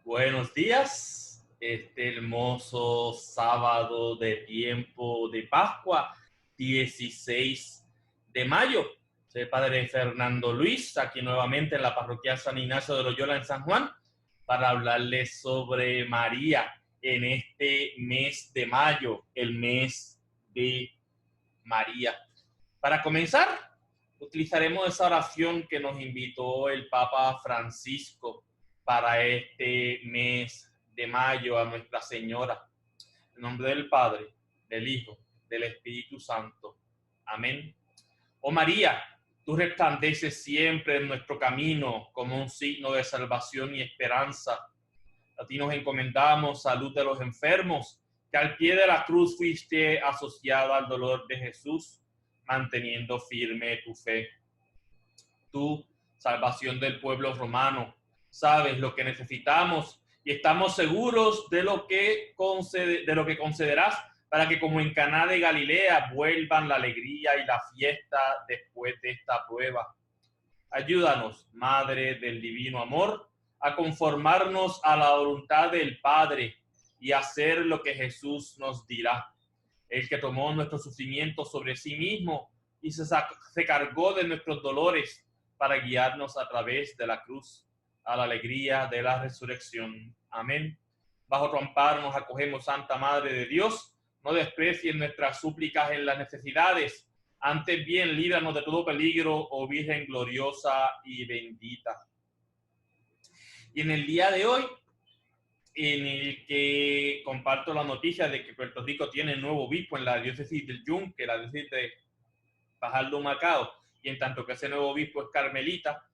Buenos días, este hermoso sábado de tiempo de Pascua, 16 de mayo. Soy el padre Fernando Luis, aquí nuevamente en la parroquia San Ignacio de Loyola en San Juan, para hablarles sobre María en este mes de mayo, el mes de María. Para comenzar, utilizaremos esa oración que nos invitó el Papa Francisco para este mes de mayo a Nuestra Señora. En nombre del Padre, del Hijo, del Espíritu Santo. Amén. Oh María, tú resplandeces siempre en nuestro camino como un signo de salvación y esperanza. A ti nos encomendamos, salud de los enfermos, que al pie de la cruz fuiste asociada al dolor de Jesús, manteniendo firme tu fe. Tú, salvación del pueblo romano, sabes lo que necesitamos y estamos seguros de lo que concederás para que, como en Caná de Galilea, vuelvan la alegría y la fiesta después de esta prueba. Ayúdanos, Madre del Divino Amor, a conformarnos a la voluntad del Padre y hacer lo que Jesús nos dirá. El que tomó nuestros sufrimientos sobre sí mismo y se cargó de nuestros dolores para guiarnos a través de la cruz a la alegría de la resurrección. Amén. Bajo tu amparo nos acogemos, Santa Madre de Dios. No desprecies nuestras súplicas en las necesidades. Antes bien, líbranos de todo peligro, oh Virgen gloriosa y bendita. Y en el día de hoy, en el que comparto la noticia de que Puerto Rico tiene nuevo obispo en la diócesis del Yunque, la diócesis de Fajardo Humacao, y en tanto que ese nuevo obispo es carmelita.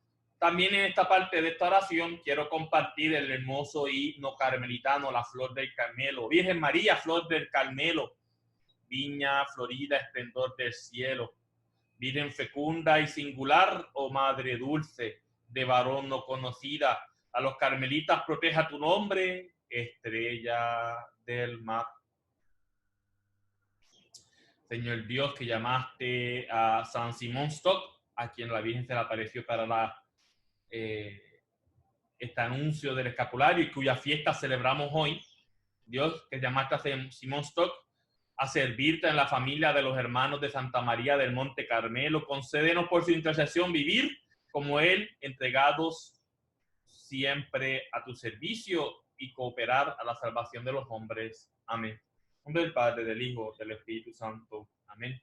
También en esta parte de esta oración quiero compartir el hermoso himno carmelitano, la flor del Carmelo. Virgen María, flor del Carmelo, viña florida, esplendor del cielo. Virgen fecunda y singular, oh Madre dulce, de varón no conocida, a los carmelitas proteja tu nombre, estrella del mar. Señor Dios, que llamaste a San Simón Stock, a quien la Virgen se le apareció para este anuncio del escapulario y cuya fiesta celebramos hoy. Dios, que llamaste a San Simón Stock a servirte en la familia de los hermanos de Santa María del Monte Carmelo. Concédenos por su intercesión vivir como Él, entregados siempre a tu servicio y cooperar a la salvación de los hombres. Amén. En nombre del Padre, del Hijo, del Espíritu Santo. Amén.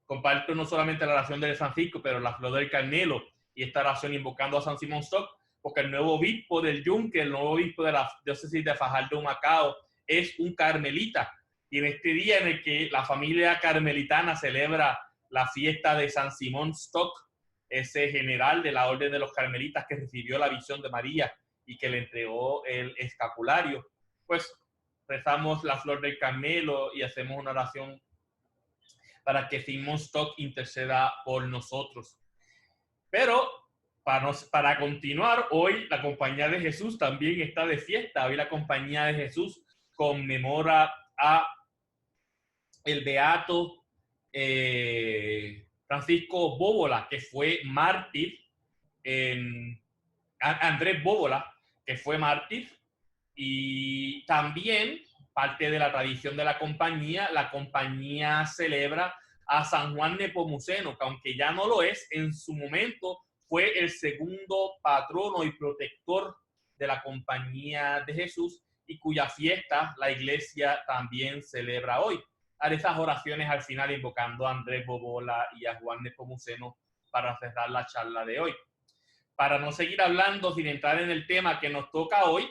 Comparto no solamente la oración de Francisco, pero la flor del Carmelo y esta oración invocando a San Simón Stock, porque el nuevo obispo del Yunque, el nuevo obispo de la diócesis de Fajardo Humacao, es un carmelita. Y en este día en el que la familia carmelitana celebra la fiesta de San Simón Stock, ese general de la orden de los carmelitas que recibió la visión de María y que le entregó el escapulario, pues rezamos la flor del Carmelo y hacemos una oración para que Simón Stock interceda por nosotros. Pero para continuar, hoy la Compañía de Jesús también está de fiesta. Hoy la Compañía de Jesús conmemora a el beato Francisco Bóvola, que fue mártir, Andrés Bóvola, que fue mártir, y también parte de la tradición de la compañía celebra a San Juan Nepomuceno, que aunque ya no lo es, en su momento fue el segundo patrono y protector de la Compañía de Jesús y cuya fiesta la iglesia también celebra hoy. Haré esas oraciones al final invocando a Andrés Bóvola y a Juan Nepomuceno para cerrar la charla de hoy. Para no seguir hablando sin entrar en el tema que nos toca hoy,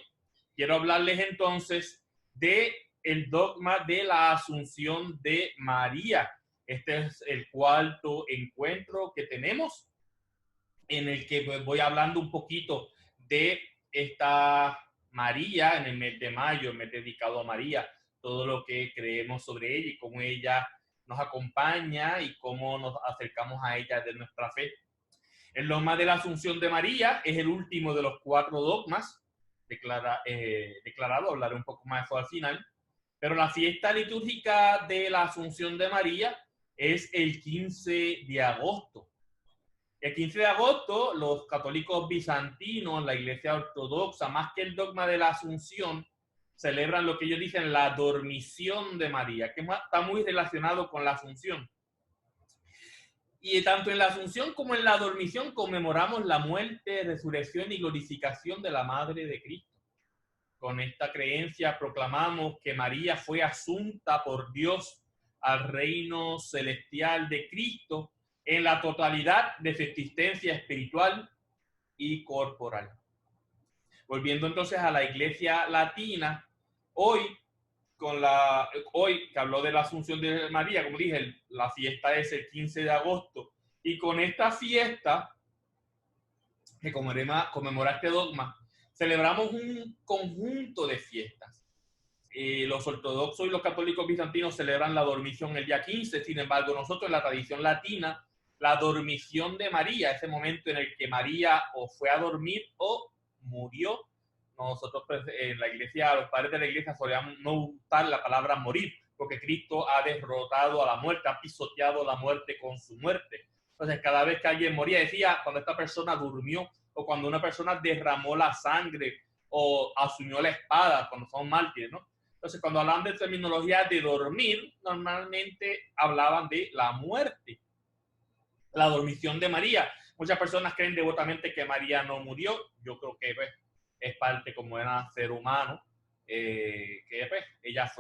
quiero hablarles entonces de el dogma de la Asunción de María. Este es el cuarto encuentro que tenemos en el que voy hablando un poquito de esta María en el mes de mayo, el mes dedicado a María, todo lo que creemos sobre ella y cómo ella nos acompaña y cómo nos acercamos a ella de nuestra fe. El dogma de la Asunción de María es el último de los 4 dogmas declarado, hablaré un poco más de eso al final, pero la fiesta litúrgica de la Asunción de María es el 15 de agosto. El 15 de agosto, los católicos bizantinos, la Iglesia Ortodoxa, más que el dogma de la Asunción, celebran lo que ellos dicen la dormición de María, que está muy relacionado con la Asunción. Y tanto en la Asunción como en la dormición conmemoramos la muerte, resurrección y glorificación de la Madre de Cristo. Con esta creencia proclamamos que María fue asunta por Dios al reino celestial de Cristo en la totalidad de su existencia espiritual y corporal. Volviendo entonces a la Iglesia Latina, hoy que habló de la Asunción de María, como dije, la fiesta es el 15 de agosto, y con esta fiesta que conmemora este dogma, celebramos un conjunto de fiestas. Los ortodoxos y los católicos bizantinos celebran la dormición el día 15, sin embargo, nosotros en la tradición latina, la dormición de María, ese momento en el que María o fue a dormir o murió. Nosotros en la iglesia, los padres de la iglesia solían no usar la palabra morir, porque Cristo ha derrotado a la muerte, ha pisoteado la muerte con su muerte. Entonces, cada vez que alguien moría, decía cuando esta persona durmió o cuando una persona derramó la sangre o asumió la espada, cuando son mártires, ¿no? Entonces, cuando hablaban de terminología de dormir, normalmente hablaban de la muerte, la dormición de María. Muchas personas creen devotamente que María no murió. Yo creo que pues, es parte como era ser humano, que pues, ella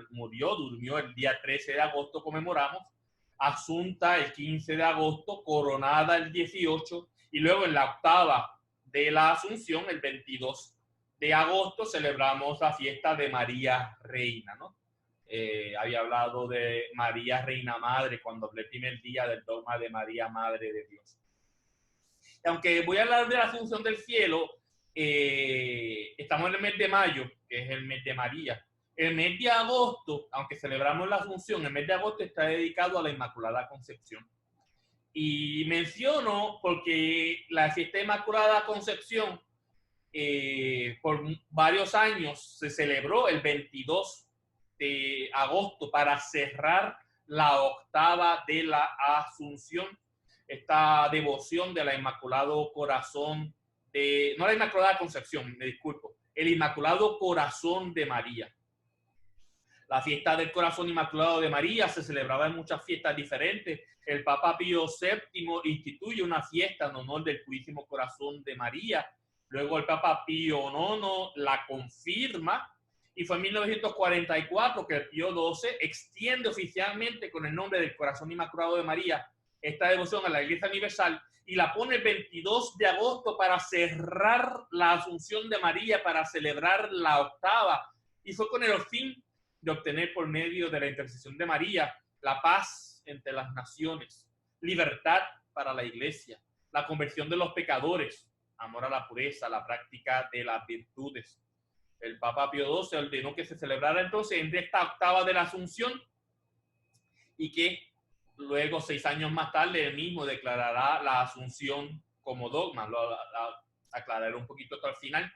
murió, durmió el día 13 de agosto, conmemoramos, asunta el 15 de agosto, coronada el 18, y luego en la octava de la Asunción, el 22 de agosto, celebramos la fiesta de María Reina, ¿no? Había hablado de María Reina Madre cuando hablé el primer día del dogma de María Madre de Dios. Y aunque voy a hablar de la Asunción del Cielo, estamos en el mes de mayo, que es el mes de María. El mes de agosto, aunque celebramos la Asunción, el mes de agosto está dedicado a la Inmaculada Concepción. Y menciono porque la fiesta de Inmaculada Concepción por varios años se celebró el 22 de agosto para cerrar la octava de la Asunción, esta devoción de la Inmaculado Corazón no la Inmaculada Concepción, me disculpo, el Inmaculado Corazón de María. La fiesta del Corazón Inmaculado de María se celebraba en muchas fiestas diferentes. El Papa Pío VII instituye una fiesta en honor del Purísimo Corazón de María. Luego el Papa Pío IX la confirma y fue en 1944 que el Pío XII extiende oficialmente con el nombre del Corazón Inmaculado de María esta devoción a la Iglesia Universal y la pone el 22 de agosto para cerrar la Asunción de María, para celebrar la octava. Y fue con el fin de obtener por medio de la intercesión de María la paz entre las naciones, libertad para la Iglesia, la conversión de los pecadores, amor a la pureza, la práctica de las virtudes. El Papa Pío XII ordenó que se celebrara entonces en esta octava de la Asunción y que luego, 6 años más tarde, él mismo declarará la Asunción como dogma. Lo aclararé un poquito hasta el final.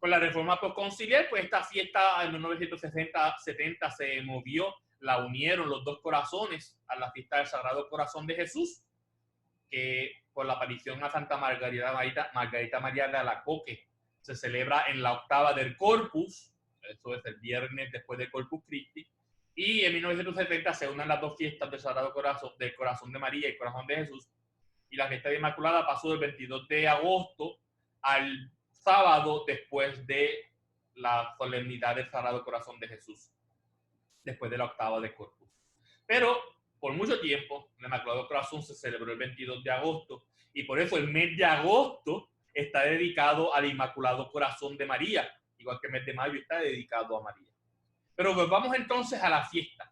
Con la reforma postconciliar, pues esta fiesta en 1970 se movió, la unieron los dos corazones a la fiesta del Sagrado Corazón de Jesús, que por la aparición a Santa Margarita María de Alacoque se celebra en la octava del Corpus, eso es el viernes después del Corpus Christi, y en 1970 se unen las dos fiestas del Sagrado Corazón, del Corazón de María y Corazón de Jesús, y la fiesta de Inmaculada pasó del 22 de agosto al sábado después de la solemnidad del Sagrado Corazón de Jesús, después de la octava de Corpus. Pero por mucho tiempo, el Inmaculado Corazón se celebró el 22 de agosto y por eso el mes de agosto está dedicado al Inmaculado Corazón de María, igual que el mes de mayo está dedicado a María. Pero vamos entonces a la fiesta,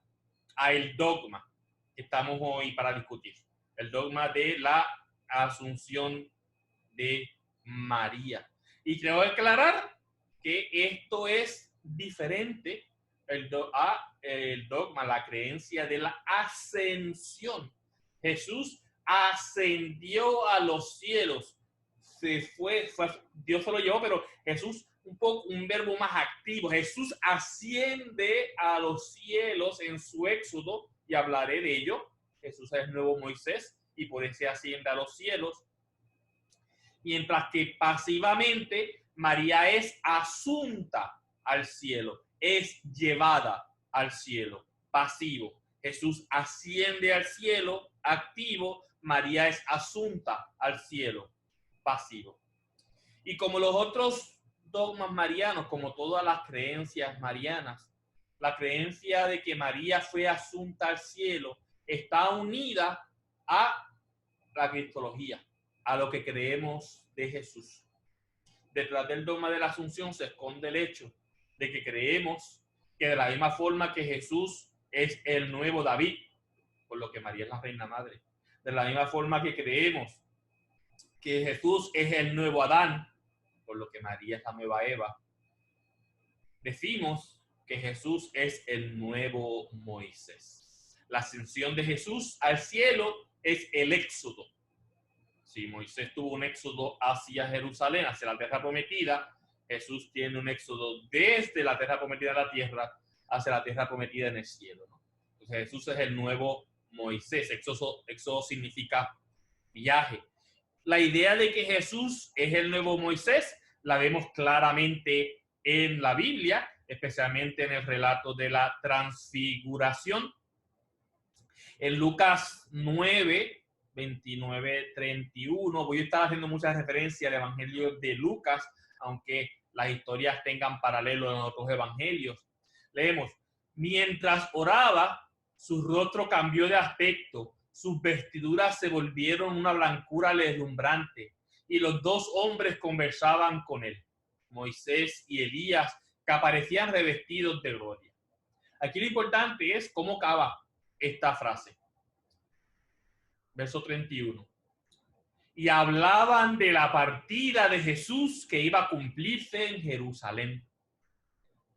a el dogma que estamos hoy para discutir, el dogma de la Asunción de María. Y quiero aclarar que esto es diferente a el dogma, la creencia de la ascensión. Jesús ascendió a los cielos, Dios se lo llevó, pero Jesús un verbo más activo. Jesús asciende a los cielos en su éxodo y hablaré de ello. Jesús es el nuevo Moisés. y por eso asciende a los cielos. Mientras que pasivamente María es asunta al cielo, es llevada al cielo, pasivo. Jesús asciende al cielo, activo. María es asunta al cielo, pasivo. Y como los otros dogmas marianos, como todas las creencias marianas, la creencia de que María fue asunta al cielo está unida a la cristología, a lo que creemos de Jesús. Detrás del dogma de la Asunción se esconde el hecho de que creemos que de la misma forma que Jesús es el nuevo David, por lo que María es la reina madre, de la misma forma que creemos que Jesús es el nuevo Adán, por lo que María es la nueva Eva, decimos que Jesús es el nuevo Moisés. La ascensión de Jesús al cielo es el éxodo. Si Moisés tuvo un éxodo hacia Jerusalén, hacia la tierra prometida, Jesús tiene un éxodo desde la tierra prometida en la tierra hacia la tierra prometida en el cielo, ¿no? Entonces Jesús es el nuevo Moisés. Éxodo significa viaje. La idea de que Jesús es el nuevo Moisés la vemos claramente en la Biblia, especialmente en el relato de la transfiguración. En Lucas 9, 29, 31, voy a estar haciendo muchas referencias al Evangelio de Lucas, aunque las historias tengan paralelo en otros evangelios. Leemos: mientras oraba, su rostro cambió de aspecto, sus vestiduras se volvieron una blancura deslumbrante, y los dos hombres conversaban con él, Moisés y Elías, que aparecían revestidos de gloria. Aquí lo importante es cómo acaba esta frase. Verso 31. Y hablaban de la partida de Jesús que iba a cumplirse en Jerusalén.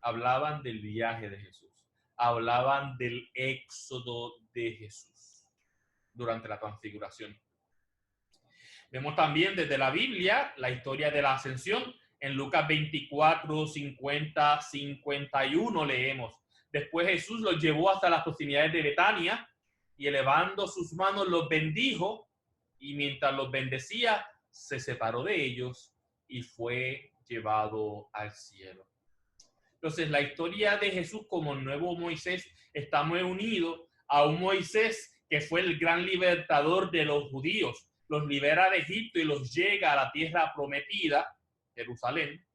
Hablaban del viaje de Jesús. Hablaban del éxodo de Jesús durante la transfiguración. Vemos también desde la Biblia la historia de la ascensión. En Lucas 24, 50, 51 leemos: después Jesús los llevó hasta las proximidades de Betania y elevando sus manos los bendijo, y mientras los bendecía se separó de ellos y fue llevado al cielo. Entonces la historia de Jesús como el nuevo Moisés está muy unido a un Moisés que fue el gran libertador de los judíos. Los libera de Egipto y los llega a la tierra prometida, Jerusalén.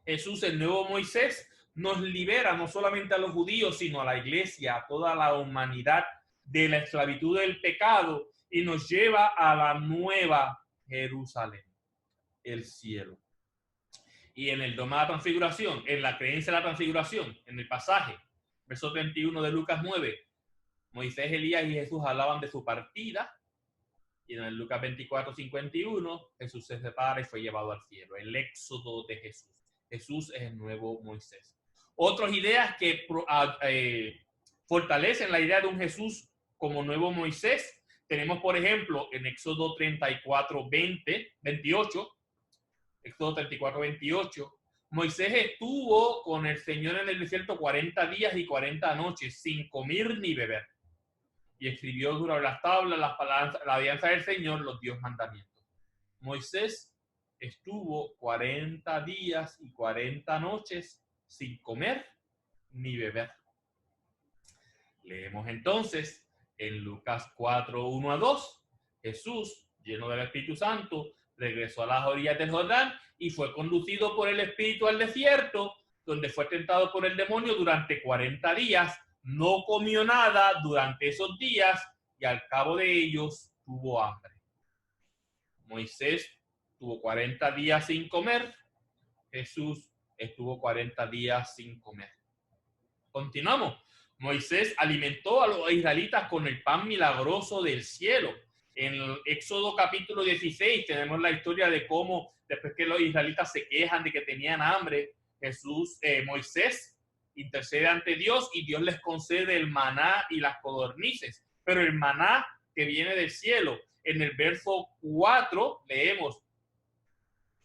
Jesús, el nuevo Moisés, nos libera no solamente a los judíos, sino a la iglesia, a toda la humanidad de la esclavitud del pecado, y nos lleva a la nueva Jerusalén, el cielo. Y en el dogma de la transfiguración, en la creencia de la transfiguración, en el pasaje, verso 31 de Lucas 9, Moisés, Elías y Jesús hablaban de su partida, y en el Lucas 24, 51, Jesús se separa y fue llevado al cielo, el éxodo de Jesús. Jesús es el nuevo Moisés. Otras ideas que fortalecen la idea de un Jesús como nuevo Moisés. Tenemos, por ejemplo, en Éxodo 34, 28, Éxodo 34, 28, Moisés estuvo con el Señor en el desierto 40 días y 40 noches sin comer ni beber. Y escribió sobre las tablas las palabras, la alianza del Señor, los 10 mandamientos. Moisés estuvo 40 días y 40 noches sin comer ni beber. Leemos entonces en Lucas 4, 1 a 2. Jesús, lleno del Espíritu Santo, regresó a las orillas del Jordán y fue conducido por el Espíritu al desierto, donde fue tentado por el demonio durante 40 días. No comió nada durante esos días y al cabo de ellos tuvo hambre. Moisés tuvo 40 días sin comer. Jesús estuvo 40 días sin comer. Continuamos. Moisés alimentó a los israelitas con el pan milagroso del cielo. En el Éxodo capítulo 16 tenemos la historia de cómo después que los israelitas se quejan de que tenían hambre, Moisés intercede ante Dios y Dios les concede el maná y las codornices. Pero el maná que viene del cielo, en el verso 4 leemos: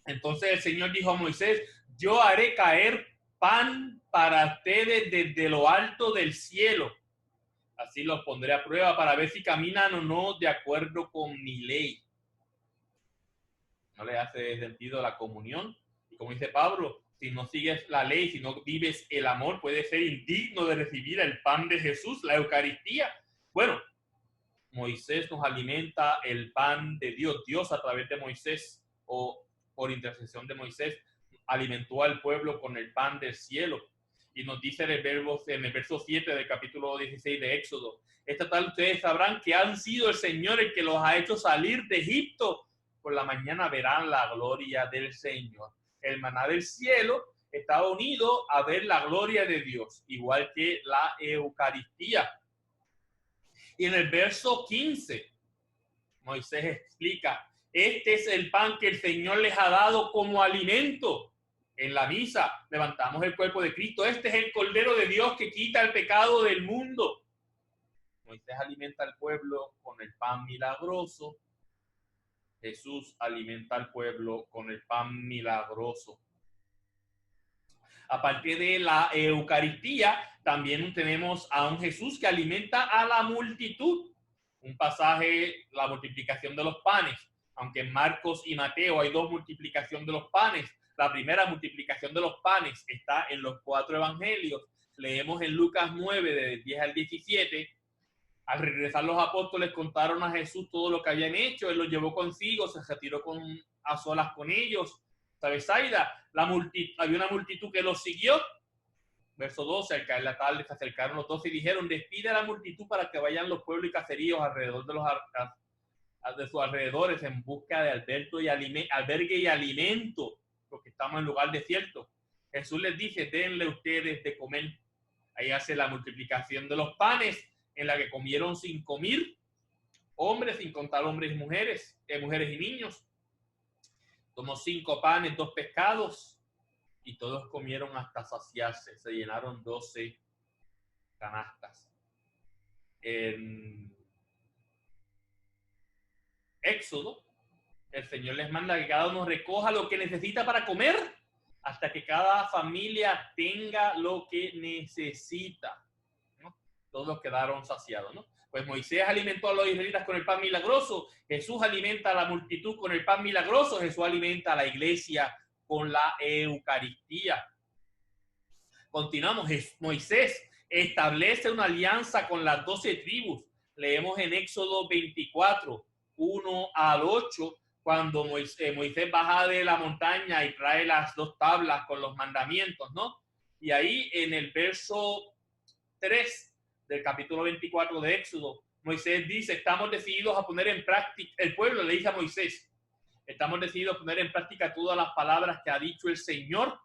entonces el Señor dijo a Moisés: yo haré caer pan para ustedes desde lo alto del cielo. Así los pondré a prueba para ver si caminan o no de acuerdo con mi ley. No le hace sentido la comunión. Y como dice Pablo, si no sigues la ley, si no vives el amor, puedes ser indigno de recibir el pan de Jesús, la Eucaristía. Bueno, Moisés nos alimenta el pan de Dios. Dios a través de Moisés o por intercesión de Moisés alimentó al pueblo con el pan del cielo. Y nos dice en el verso 7 del capítulo 16 de Éxodo: esta tal ustedes sabrán que han sido el Señor el que los ha hecho salir de Egipto. Por la mañana verán la gloria del Señor. El maná del cielo está unido a ver la gloria de Dios, igual que la Eucaristía. Y en el verso 15, Moisés explica: este es el pan que el Señor les ha dado como alimento. En la misa levantamos el cuerpo de Cristo. Este es el Cordero de Dios que quita el pecado del mundo. Moisés alimenta al pueblo con el pan milagroso. Jesús alimenta al pueblo con el pan milagroso. Aparte de la Eucaristía, también tenemos a un Jesús que alimenta a la multitud. Un pasaje, la multiplicación de los panes. Aunque en Marcos y Mateo hay dos multiplicaciones de los panes, la primera multiplicación de los panes está en los 4 evangelios. Leemos en Lucas 9, de 10 al 17. Al regresar los apóstoles contaron a Jesús todo lo que habían hecho. Él los llevó consigo, se retiró a solas con ellos. ¿Sabes, Zaida? Había una multitud que los siguió. Verso 12, al caer la tarde se acercaron los 12 y dijeron: despide a la multitud para que vayan los pueblos y caseríos alrededor de sus alrededores en busca de albergue y alimento, porque estamos en lugar desierto. Jesús les dice: denle ustedes de comer. Ahí hace la multiplicación de los panes, en la que comieron 5,000 hombres, sin contar hombres y mujeres y niños. Tomó 5 panes, 2 pescados, y todos comieron hasta saciarse. Se llenaron 12 canastas. En Éxodo, el Señor les manda que cada uno recoja lo que necesita para comer, hasta que cada familia tenga lo que necesita, ¿no? Todos quedaron saciados, ¿no? Pues Moisés alimentó a los israelitas con el pan milagroso. Jesús alimenta a la multitud con el pan milagroso. Jesús alimenta a la iglesia con la Eucaristía. Continuamos. Moisés establece una alianza con las 12 tribus. Leemos en Éxodo 24, 1 al 8, cuando Moisés baja de la montaña y trae las 2 tablas con los mandamientos, ¿no? Y ahí en el verso 3 del capítulo 24 de Éxodo, Moisés dice: estamos decididos a poner en práctica, el pueblo le dice a Moisés, estamos decididos a poner en práctica todas las palabras que ha dicho el Señor.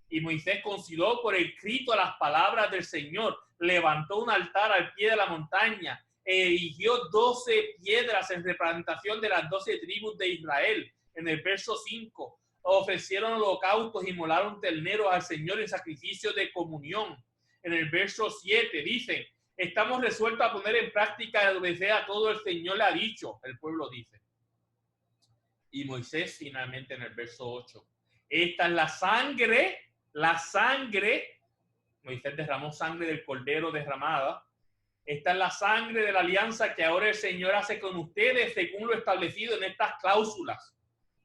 Y Moisés consideró por escrito a las palabras del Señor, levantó un altar al pie de la montaña, erigió 12 piedras en representación de las 12 tribus de Israel. En el verso 5, ofrecieron holocaustos y molaron terneros al Señor en sacrificio de comunión. En el verso 7 dice: estamos resueltos a poner en práctica y obedecer a todo el Señor le ha dicho, el pueblo dice. Y Moisés finalmente en el verso 8, esta es la sangre, Moisés derramó sangre del cordero derramada. Esta es la sangre de la alianza que ahora el Señor hace con ustedes según lo establecido en estas cláusulas.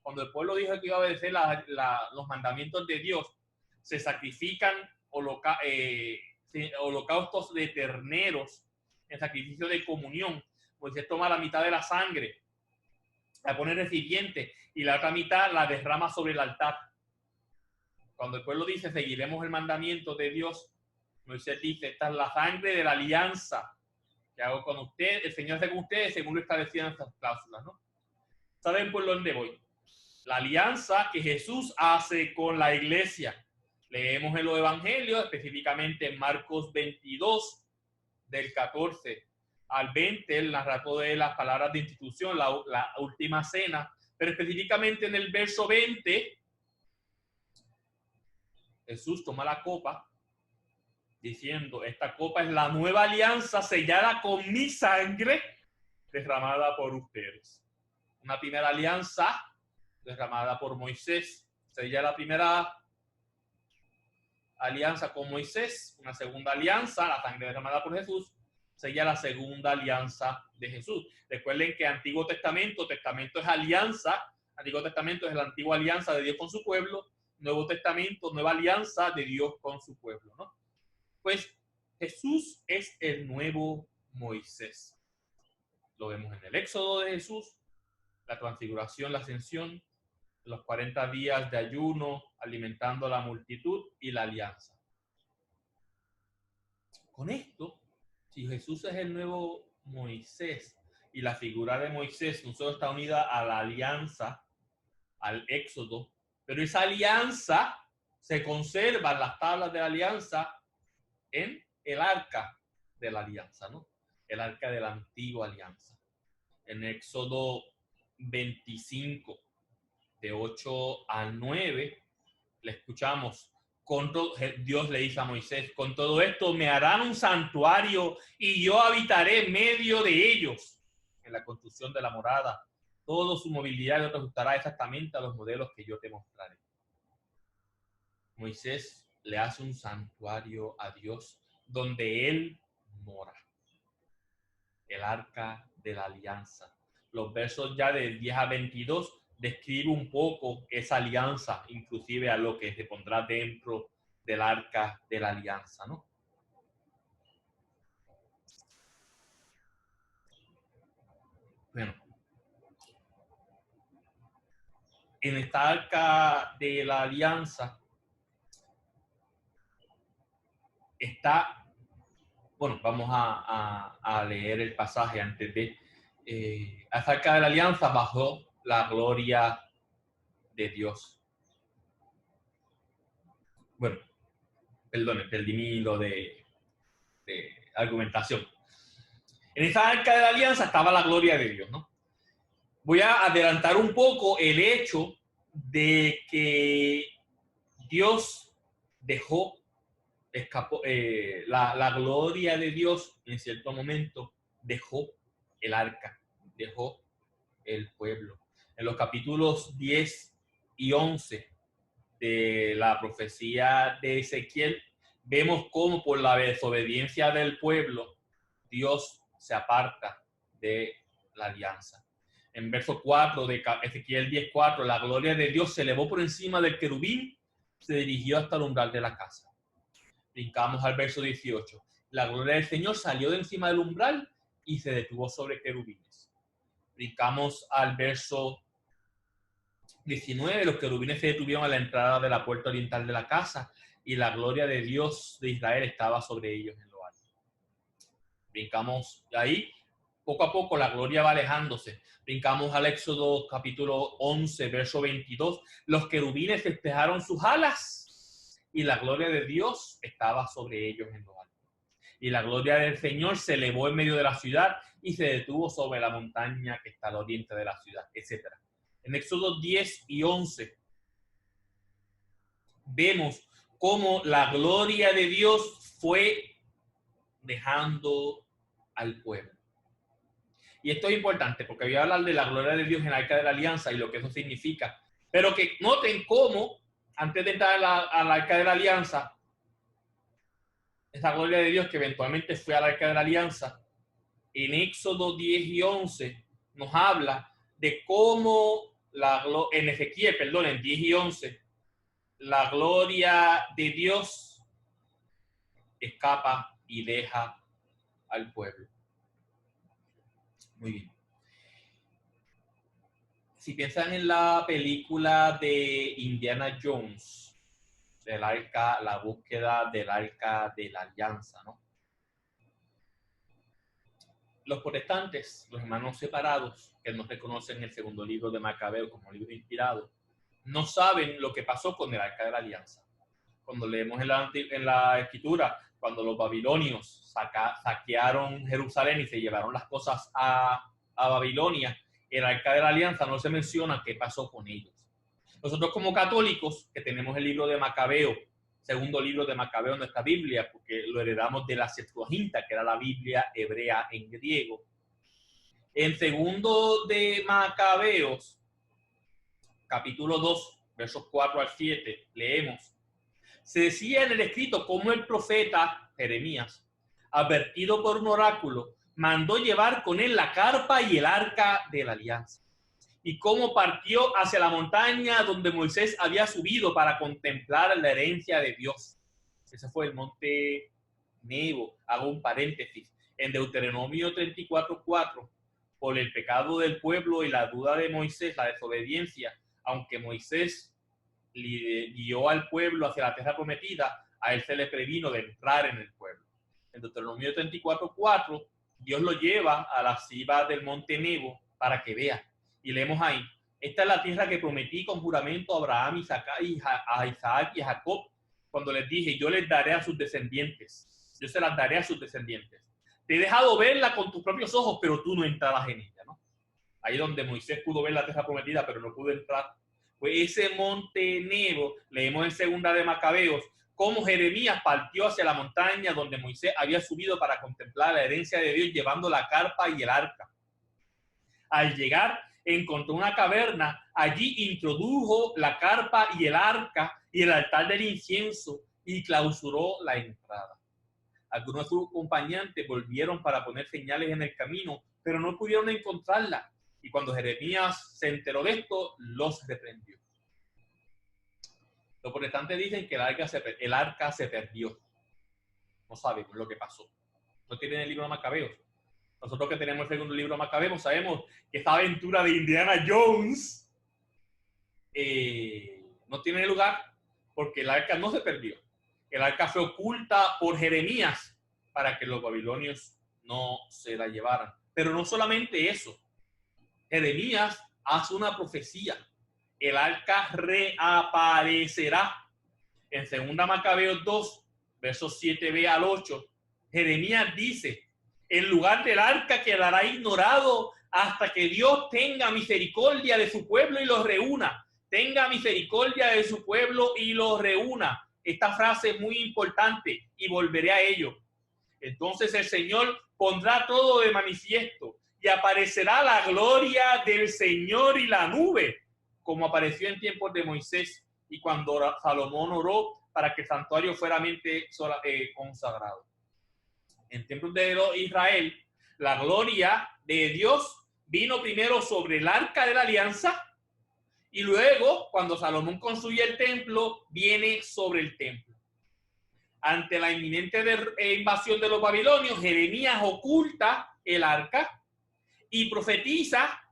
Cuando el pueblo dijo que iba a obedecer los mandamientos de Dios, se sacrifican holocaustos de terneros en sacrificio de comunión. Moisés toma la mitad de la sangre, la pone en el recipiente y la otra mitad la derrama sobre el altar. Cuando el pueblo dice: seguiremos el mandamiento de Dios, Moisés dice: esta es la sangre de la alianza que hago con ustedes, el Señor hace con ustedes según lo establecido en estas cláusulas, ¿no? ¿Saben por dónde voy? La alianza que Jesús hace con la iglesia. Leemos en los evangelios, específicamente en Marcos 22, del 14 al 20, el narrador de las palabras de institución, la última cena, pero específicamente en el verso 20, Jesús toma la copa diciendo: esta copa es la nueva alianza sellada con mi sangre derramada por ustedes. Una primera alianza derramada por Moisés, sella la primera alianza con Moisés. Una segunda alianza, la sangre derramada por Jesús, sella la segunda alianza de Jesús. Recuerden que Antiguo Testamento es alianza, Antiguo Testamento es la antigua alianza de Dios con su pueblo, Nuevo Testamento, nueva alianza de Dios con su pueblo, ¿no? Pues Jesús es el nuevo Moisés. Lo vemos en el Éxodo de Jesús, la transfiguración, la ascensión, los 40 días de ayuno, alimentando a la multitud y la alianza. Con esto, si Jesús es el nuevo Moisés y la figura de Moisés no solo está unida a la alianza, al Éxodo, pero esa alianza se conserva en las tablas de la alianza en el arca de la alianza, ¿no? El arca de la antigua alianza. En Éxodo 25, de 8 al 9, le escuchamos. Dios le dice a Moisés, con todo esto me harán un santuario y yo habitaré en medio de ellos. En la construcción de la morada, toda su movilidad te ajustará exactamente a los modelos que yo te mostraré. Moisés le hace un santuario a Dios donde él mora. El arca de la alianza. Los versos ya de 10 a 22 describe un poco esa alianza, inclusive a lo que se pondrá dentro del arca de la alianza, ¿no? Bueno, en esta arca de la alianza está, bueno, vamos a leer el pasaje antes de, esta arca de la alianza bajó la gloria de Dios. Bueno, perdí mi hilo de argumentación. En esa arca de la alianza estaba la gloria de Dios, ¿no? Voy a adelantar un poco el hecho de que Dios escapó, la gloria de Dios en cierto momento dejó el arca, dejó el pueblo. En los capítulos 10 y 11 de la profecía de Ezequiel, vemos cómo por la desobediencia del pueblo, Dios se aparta de la alianza. En verso 4 de Ezequiel 10:4, la gloria de Dios se elevó por encima del querubín, se dirigió hasta el umbral de la casa. Brincamos al verso 18. La gloria del Señor salió de encima del umbral y se detuvo sobre querubines. Brincamos al verso 19. Los querubines se detuvieron a la entrada de la puerta oriental de la casa y la gloria de Dios de Israel estaba sobre ellos en lo alto. Brincamos ahí. Poco a poco la gloria va alejándose. Brincamos al Éxodo capítulo 11, verso 22. Los querubines despejaron sus alas y la gloria de Dios estaba sobre ellos en lo alto. Y la gloria del Señor se elevó en medio de la ciudad y se detuvo sobre la montaña que está al oriente de la ciudad, etc. En Éxodo 10 y 11 vemos cómo la gloria de Dios fue dejando al pueblo. Y esto es importante porque voy a hablar de la gloria de Dios en el arca de la alianza y lo que eso significa. Pero que noten cómo, antes de entrar al arca de la alianza, esa gloria de Dios que eventualmente fue al arca de la alianza, en Éxodo 10 y 11 nos habla de cómo en Ezequiel, en 10 y 11, la gloria de Dios escapa y deja al pueblo. Muy bien. Si piensan en la película de Indiana Jones, del arca, la búsqueda del arca de la alianza, ¿no? Los protestantes, los hermanos separados, que no reconocen el segundo libro de Macabeo como libro inspirado, no saben lo que pasó con el arca de la alianza. Cuando leemos en la escritura, cuando los babilonios saquearon Jerusalén y se llevaron las cosas a Babilonia, el arca de la alianza no se menciona qué pasó con ellos. Nosotros como católicos, que tenemos el libro de Macabeo, segundo libro de Macabeo en nuestra Biblia, porque lo heredamos de la Septuaginta, que era la Biblia hebrea en griego. En segundo de Macabeos, capítulo 2, versos 4 al 7, leemos: se decía en el escrito cómo el profeta Jeremías advertido por un oráculo, mandó llevar con él la carpa y el arca de la alianza. Y cómo partió hacia la montaña donde Moisés había subido para contemplar la herencia de Dios. Ese fue el monte Nebo. Hago un paréntesis. En Deuteronomio 34:4, por el pecado del pueblo y la duda de Moisés, la desobediencia, aunque Moisés guió al pueblo hacia la tierra prometida, a él se le previno de entrar en el pueblo. En Deuteronomio 34:4, Dios lo lleva a la cima del monte Nebo para que vea. Y leemos ahí: esta es la tierra que prometí con juramento a Abraham, a Isaac y a Jacob, cuando les dije, yo les daré a sus descendientes. Yo se las daré a sus descendientes. Te he dejado verla con tus propios ojos, pero tú no entrabas en ella, ¿no? Ahí donde Moisés pudo ver la tierra prometida, pero no pudo entrar. Pues ese monte Nebo, leemos en Segunda de Macabeos, cómo Jeremías partió hacia la montaña donde Moisés había subido para contemplar la herencia de Dios, llevando la carpa y el arca. Al llegar, encontró una caverna. Allí introdujo la carpa y el arca y el altar del incienso y clausuró la entrada. Algunos de sus acompañantes volvieron para poner señales en el camino, pero no pudieron encontrarla. Y cuando Jeremías se enteró de esto, los reprendió. Los protestantes dicen que el arca se perdió. No sabemos lo que pasó. No tienen el libro de Macabeos. Nosotros que tenemos el segundo libro de Macabeos sabemos que esta aventura de Indiana Jones no tiene lugar porque el arca no se perdió. El arca fue oculta por Jeremías para que los babilonios no se la llevaran. Pero no solamente eso. Jeremías hace una profecía. El arca reaparecerá. En 2 Macabeos 2, versos 7b al 8, Jeremías dice: el lugar del arca quedará ignorado hasta que Dios tenga misericordia de su pueblo y los reúna. Tenga misericordia de su pueblo y los reúna. Esta frase es muy importante y volveré a ello. Entonces el Señor pondrá todo de manifiesto y aparecerá la gloria del Señor y la nube, como apareció en tiempos de Moisés y cuando Salomón oró para que el santuario fuera consagrado. En tiempos de Israel, la gloria de Dios vino primero sobre el arca de la alianza y luego, cuando Salomón construye el templo, viene sobre el templo. Ante la inminente invasión de los babilonios, Jeremías oculta el arca y profetiza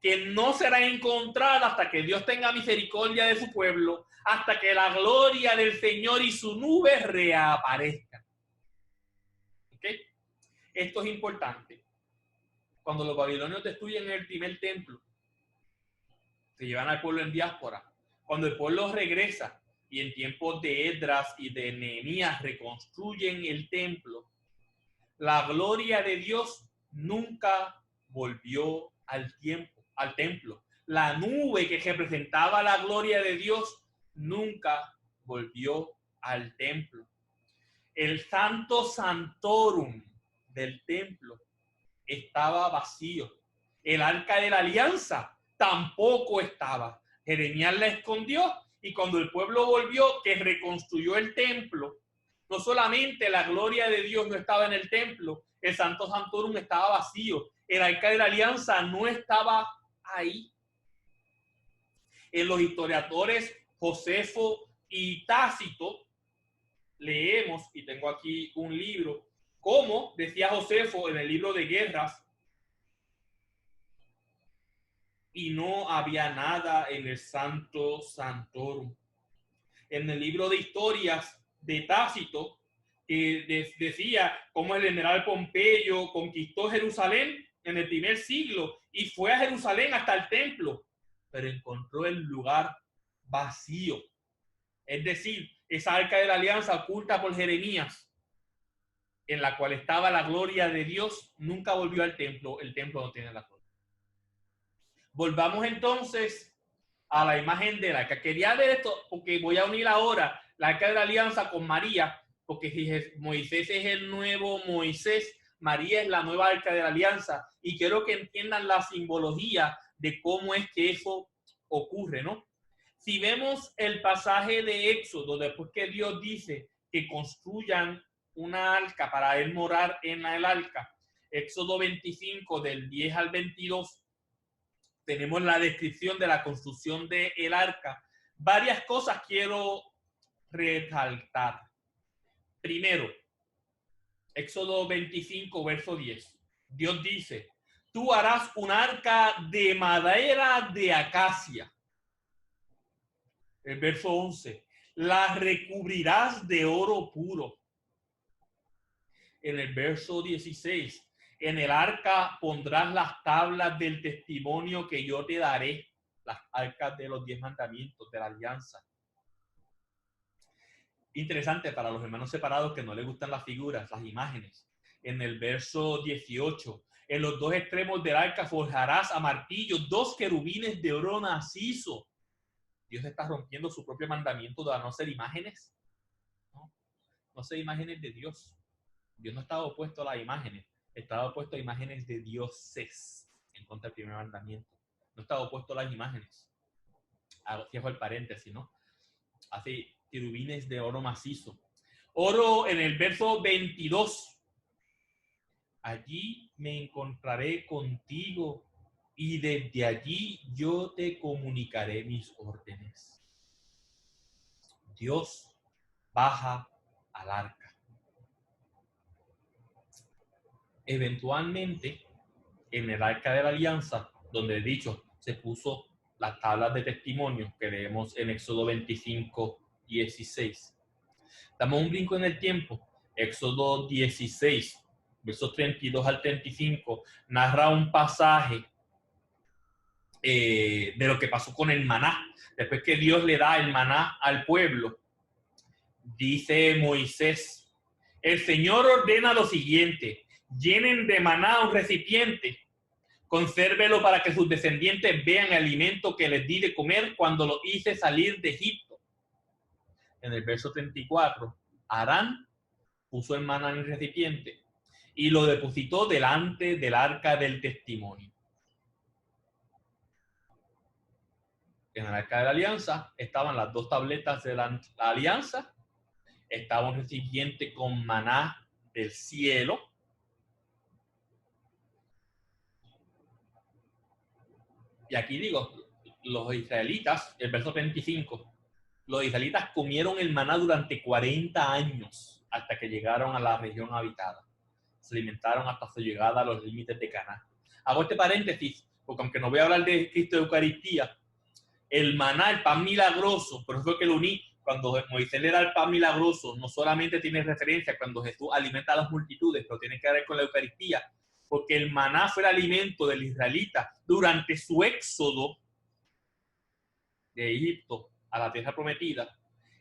que no será encontrada hasta que Dios tenga misericordia de su pueblo, hasta que la gloria del Señor y su nube reaparezcan. ¿Okay? Esto es importante. Cuando los babilonios destruyen el primer templo, se llevan al pueblo en diáspora. Cuando el pueblo regresa y en tiempos de Esdras y de Nehemías reconstruyen el templo, la gloria de Dios nunca volvió al templo. La nube que representaba la gloria de Dios nunca volvió al templo. El santo santorum del templo estaba vacío. El arca de la alianza tampoco estaba. Jeremías la escondió y cuando el pueblo volvió, que reconstruyó el templo, no solamente la gloria de Dios no estaba en el templo, el santo santorum estaba vacío. El arca de la alianza no estaba ahí. En los historiadores Josefo y Tácito leemos, y tengo aquí un libro, como decía Josefo en el libro de Guerras, y no había nada en el santo santorum. En el libro de historias de Tácito, decía cómo el general Pompeyo conquistó Jerusalén en el primer siglo y fue a Jerusalén hasta el templo, pero encontró el lugar vacío. Es decir, esa arca de la alianza oculta por Jeremías, en la cual estaba la gloria de Dios, nunca volvió al templo. El templo no tiene la gloria. Volvamos entonces a la imagen del arca. Quería ver esto porque voy a unir ahora la arca de la alianza con María, porque si Moisés es el nuevo Moisés, María es la nueva arca de la alianza, y quiero que entiendan la simbología de cómo es que eso ocurre, ¿no? Si vemos el pasaje de Éxodo, después que Dios dice que construyan una arca para él morar en el arca. Éxodo 25 del 10 al 22 tenemos la descripción de la construcción del arca. Varias cosas quiero resaltar. Primero, Éxodo 25, verso 10. Dios dice, tú harás un arca de madera de acacia. El verso 11, la recubrirás de oro puro. En el verso 16, en el arca pondrás las tablas del testimonio que yo te daré, las arcas de los 10 mandamientos de la alianza. Interesante para los hermanos separados que no les gustan las figuras, las imágenes. En el verso 18, en los dos extremos del arca forjarás a martillo 2 querubines de oro macizo. Dios está rompiendo su propio mandamiento de no hacer imágenes. No hacer imágenes de Dios. Dios no estaba opuesto a las imágenes, estaba opuesto a imágenes de dioses en contra del primer mandamiento. No estaba opuesto a las imágenes. Cierro el paréntesis, ¿no? Así, querubines de oro macizo. Oro en el verso 22. Allí me encontraré contigo y desde allí yo te comunicaré mis órdenes. Dios baja al arca. Eventualmente, en el arca de la alianza, donde he dicho, se puso las tablas de testimonio que leemos en Éxodo 25, 16. Damos un brinco en el tiempo. Éxodo 16, versos 32 al 35, narra un pasaje de lo que pasó con el maná. Después que Dios le da el maná al pueblo, dice Moisés, el Señor ordena lo siguiente, llenen de maná un recipiente, consérvelo para que sus descendientes vean el alimento que les di de comer cuando los hice salir de Egipto. En el verso 34, Aarón puso el maná en el recipiente y lo depositó delante del arca del testimonio. En el arca de la alianza estaban las 2 tabletas de la alianza, estaba un recipiente con maná del cielo, y aquí digo, los israelitas, el verso 25, los israelitas comieron el maná durante 40 años hasta que llegaron a la región habitada. Se alimentaron hasta su llegada a los límites de Canaán. Hago este paréntesis, porque aunque no voy a hablar de Cristo de Eucaristía, el maná, el pan milagroso, por eso es que lo uní, cuando Moisés le da el pan milagroso, no solamente tiene referencia cuando Jesús alimenta a las multitudes, pero tiene que ver con la Eucaristía, porque el maná fue el alimento del israelita durante su éxodo de Egipto a la tierra prometida.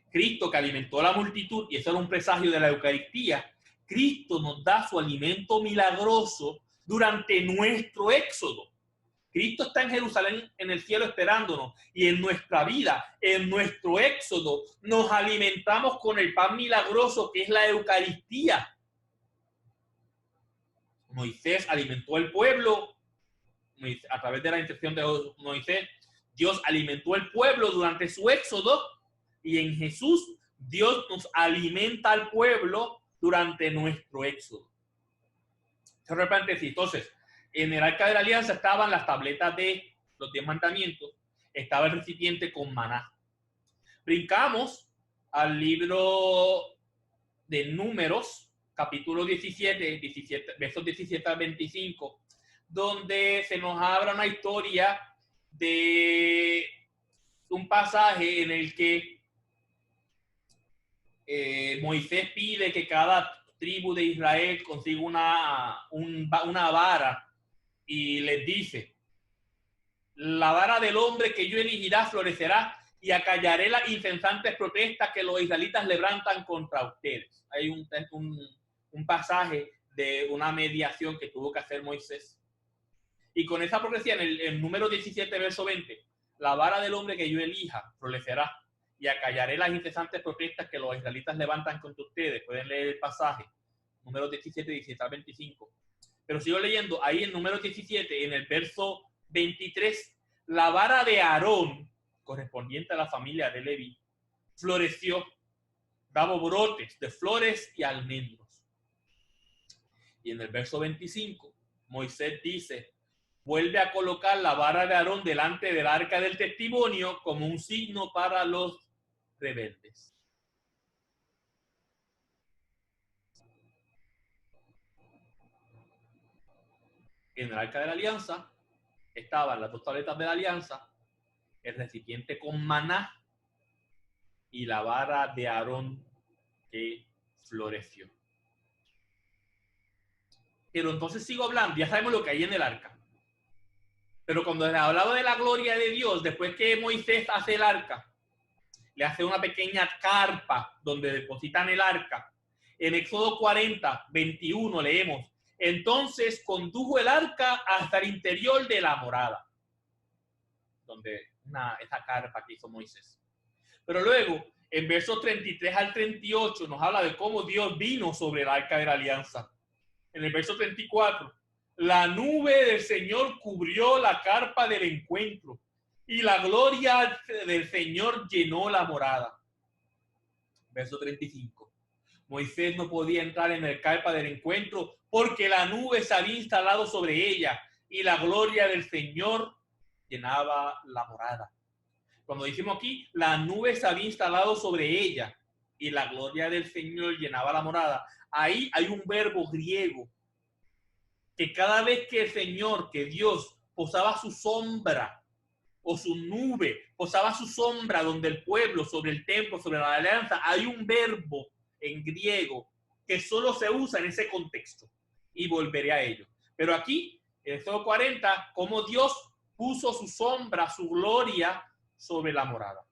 Cristo, que alimentó a la multitud, y eso era un presagio de la Eucaristía, Cristo nos da su alimento milagroso durante nuestro éxodo. Cristo está en Jerusalén, en el cielo, esperándonos, y en nuestra vida, en nuestro éxodo, nos alimentamos con el pan milagroso que es la Eucaristía. Moisés alimentó al pueblo a través de la intercesión de Moisés. Dios alimentó al pueblo durante su éxodo, y en Jesús Dios nos alimenta al pueblo durante nuestro éxodo. Entonces, en el arca de la alianza estaban las tabletas de los 10 mandamientos, estaba el recipiente con maná. Brincamos al libro de Números, capítulo 17, versos 17 al 25, donde se nos habla una historia de un pasaje en el que Moisés pide que cada tribu de Israel consiga una vara, y les dice, la vara del hombre que yo elegirá florecerá y acallaré las incesantes protestas que los israelitas levantan contra ustedes. Hay un pasaje de una mediación que tuvo que hacer Moisés. Y con esa profecía, en el número 17, verso 20, la vara del hombre que yo elija florecerá y acallaré las incesantes protestas que los israelitas levantan contra ustedes. Pueden leer el pasaje, número 17, 17 al 25. Pero sigo leyendo, ahí en número 17, en el verso 23, la vara de Aarón, correspondiente a la familia de Leví, floreció, daba brotes de flores y almendros. Y en el verso 25, Moisés dice, vuelve a colocar la vara de Aarón delante del arca del testimonio como un signo para los rebeldes. En el arca de la alianza estaban las dos tabletas de la alianza, el recipiente con maná y la vara de Aarón que floreció. Pero entonces sigo hablando, ya sabemos lo que hay en el arca. Pero cuando les hablaba de la gloria de Dios, después que Moisés hace el arca, le hace una pequeña carpa donde depositan el arca. En Éxodo 40, 21 leemos, entonces condujo el arca hasta el interior de la morada, donde esa carpa que hizo Moisés. Pero luego, en versos 33 al 38, nos habla de cómo Dios vino sobre el arca de la alianza. En el verso 34, la nube del Señor cubrió la carpa del encuentro y la gloria del Señor llenó la morada. Verso 35. Moisés no podía entrar en el carpa del encuentro porque la nube se había instalado sobre ella y la gloria del Señor llenaba la morada. Cuando decimos aquí, la nube se había instalado sobre ella y la gloria del Señor llenaba la morada, ahí hay un verbo griego que cada vez que el Señor, que Dios posaba su sombra o su nube, posaba su sombra donde el pueblo, sobre el templo, sobre la alianza, hay un verbo en griego que solo se usa en ese contexto y volveré a ello. Pero aquí, en Éxodo 40, como Dios puso su sombra, su gloria sobre la morada.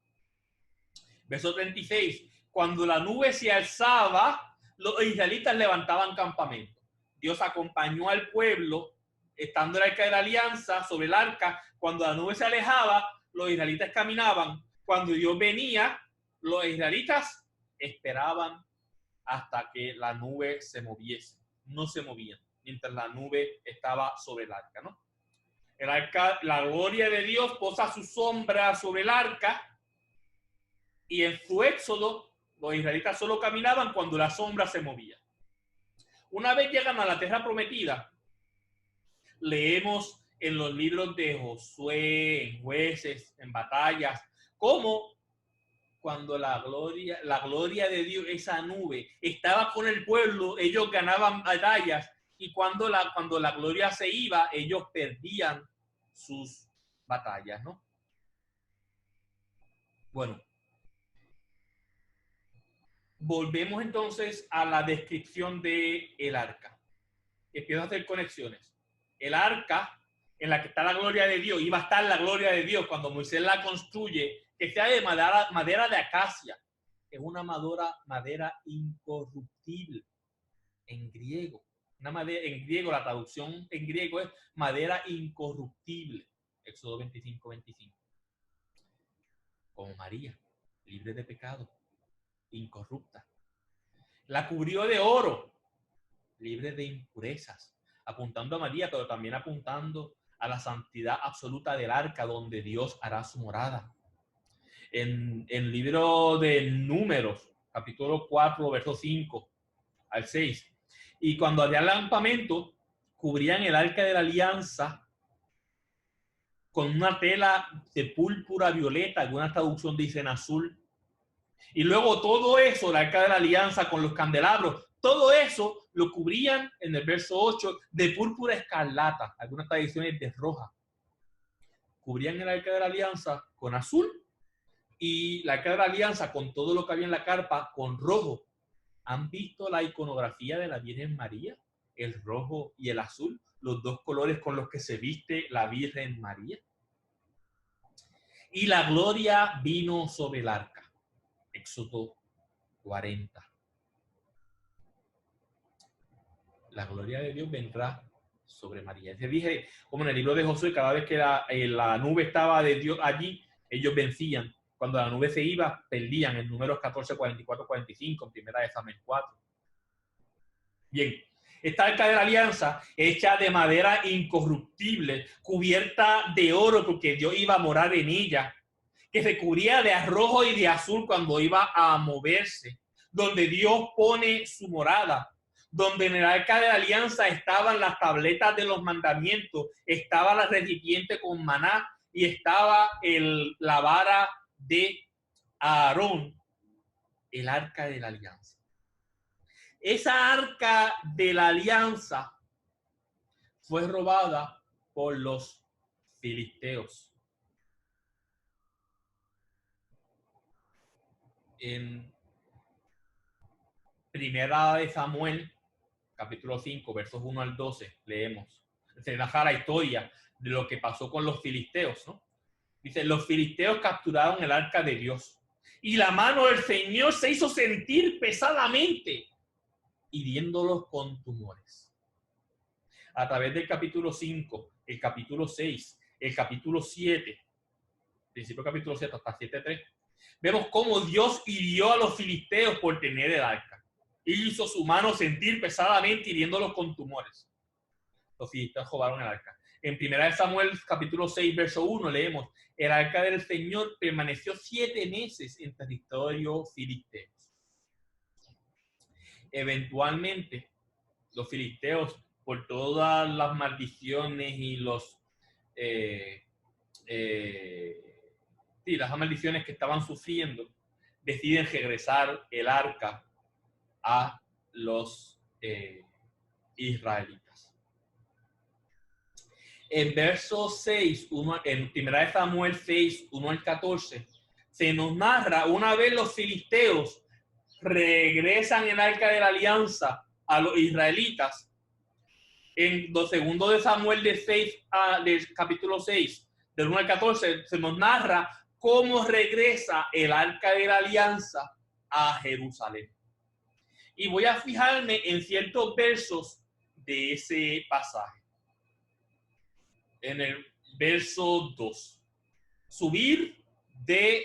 Verso 36, cuando la nube se alzaba, los israelitas levantaban campamento. Dios acompañó al pueblo, estando en el arca de la alianza, sobre el arca. Cuando la nube se alejaba, los israelitas caminaban. Cuando Dios venía, los israelitas esperaban hasta que la nube se moviese. No se movían mientras la nube estaba sobre el arca, ¿no? El arca, la gloria de Dios posa su sombra sobre el arca, y en su éxodo los israelitas solo caminaban cuando la sombra se movía. Una vez llegan a la tierra prometida, leemos en los libros de Josué, en Jueces, en Batallas, cómo cuando la gloria de Dios, esa nube, estaba con el pueblo, ellos ganaban batallas, y cuando la gloria se iba, ellos perdían sus batallas, ¿no? Bueno, volvemos entonces a la descripción de el arca. Empiezo a hacer conexiones. El arca en la que está la gloria de Dios, iba a estar la gloria de Dios cuando Moisés la construye, que sea de madera de acacia. Es una madera incorruptible en griego. En griego, la traducción en griego es madera incorruptible. Éxodo 25, 25. Como María, libre de pecado, incorrupta. La cubrió de oro, libre de impurezas, apuntando a María, pero también apuntando a la santidad absoluta del arca donde Dios hará su morada. En el libro de Números, capítulo 4, verso 5 al 6. Y cuando había campamento, cubrían el arca de la alianza con una tela de púrpura violeta, alguna traducción dice en azul. Y luego todo eso, el arca de la alianza con los candelabros, todo eso lo cubrían en el verso 8 de púrpura escarlata, algunas tradiciones de roja. Cubrían el arca de la alianza con azul y la arca de la alianza con todo lo que había en la carpa con rojo. ¿Han visto la iconografía de la Virgen María? El rojo y el azul, los dos colores con los que se viste la Virgen María. Y la gloria vino sobre el arca. Éxodo 40. La gloria de Dios vendrá sobre María. Te dije, como en el libro de Josué, cada vez que la nube estaba de Dios allí, ellos vencían. Cuando la nube se iba, perdían en Números 14, 44, 45, en Primera de Samuel 4. Bien, esta arca de la alianza, hecha de madera incorruptible, cubierta de oro, porque Dios iba a morar en ella, que se cubría de rojo y de azul cuando iba a moverse, donde Dios pone su morada, donde en el arca de la alianza estaban las tabletas de los mandamientos, estaba la recipiente con maná y estaba la vara de Aarón, el arca de la alianza. Esa arca de la alianza fue robada por los filisteos. En Primera de Samuel, capítulo 5, versos 1 al 12, leemos. Se narra la historia de lo que pasó con los filisteos, ¿no? Dice, los filisteos capturaron el arca de Dios y la mano del Señor se hizo sentir pesadamente, hiriéndolos con tumores. A través del capítulo 5, el capítulo 6, el capítulo 7, principio del capítulo 7 hasta 7:3, vemos cómo Dios hirió a los filisteos por tener el arca. Y hizo su mano sentir pesadamente, hiriéndolos con tumores. Los filisteos robaron el arca. En 1 Samuel, capítulo 6, verso 1, leemos, el arca del Señor permaneció 7 meses en territorio filisteo. Eventualmente, los filisteos, por todas las maldiciones y las maldiciones que estaban sufriendo, deciden regresar el arca a los israelitas. En verso 6, en 1 Samuel 6, 1 al 14, se nos narra una vez los filisteos regresan el arca de la alianza a los israelitas. En 2 de Samuel del capítulo 6, del 1 al 14, se nos narra cómo regresa el arca de la alianza a Jerusalén. Y voy a fijarme en ciertos versos de ese pasaje. En el verso 2, subir de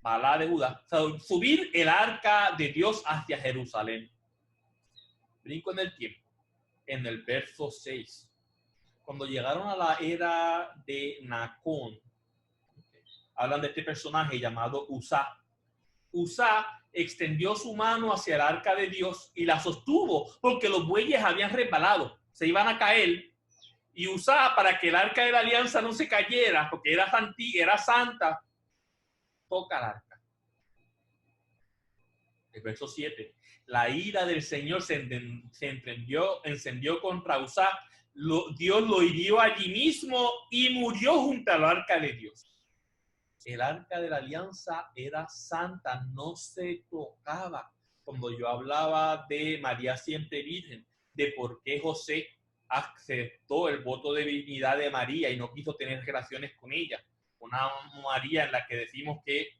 Balá de Judá, o sea, subir el arca de Dios hacia Jerusalén. Brinco en el tiempo. En el verso 6, cuando llegaron a la era de Nacón, hablan de este personaje llamado Uzá. Uzá extendió su mano hacia el arca de Dios y la sostuvo porque los bueyes habían resbalado, se iban a caer. Y Uzá, para que el arca de la alianza no se cayera, porque era santa, toca el arca. El verso 7. La ira del Señor se encendió contra Uzá. Dios lo hirió allí mismo y murió junto al arca de Dios. El arca de la alianza era santa, no se tocaba. Cuando yo hablaba de María siempre virgen, de por qué José aceptó el voto de virginidad de María y no quiso tener relaciones con ella. Una María en la que decimos que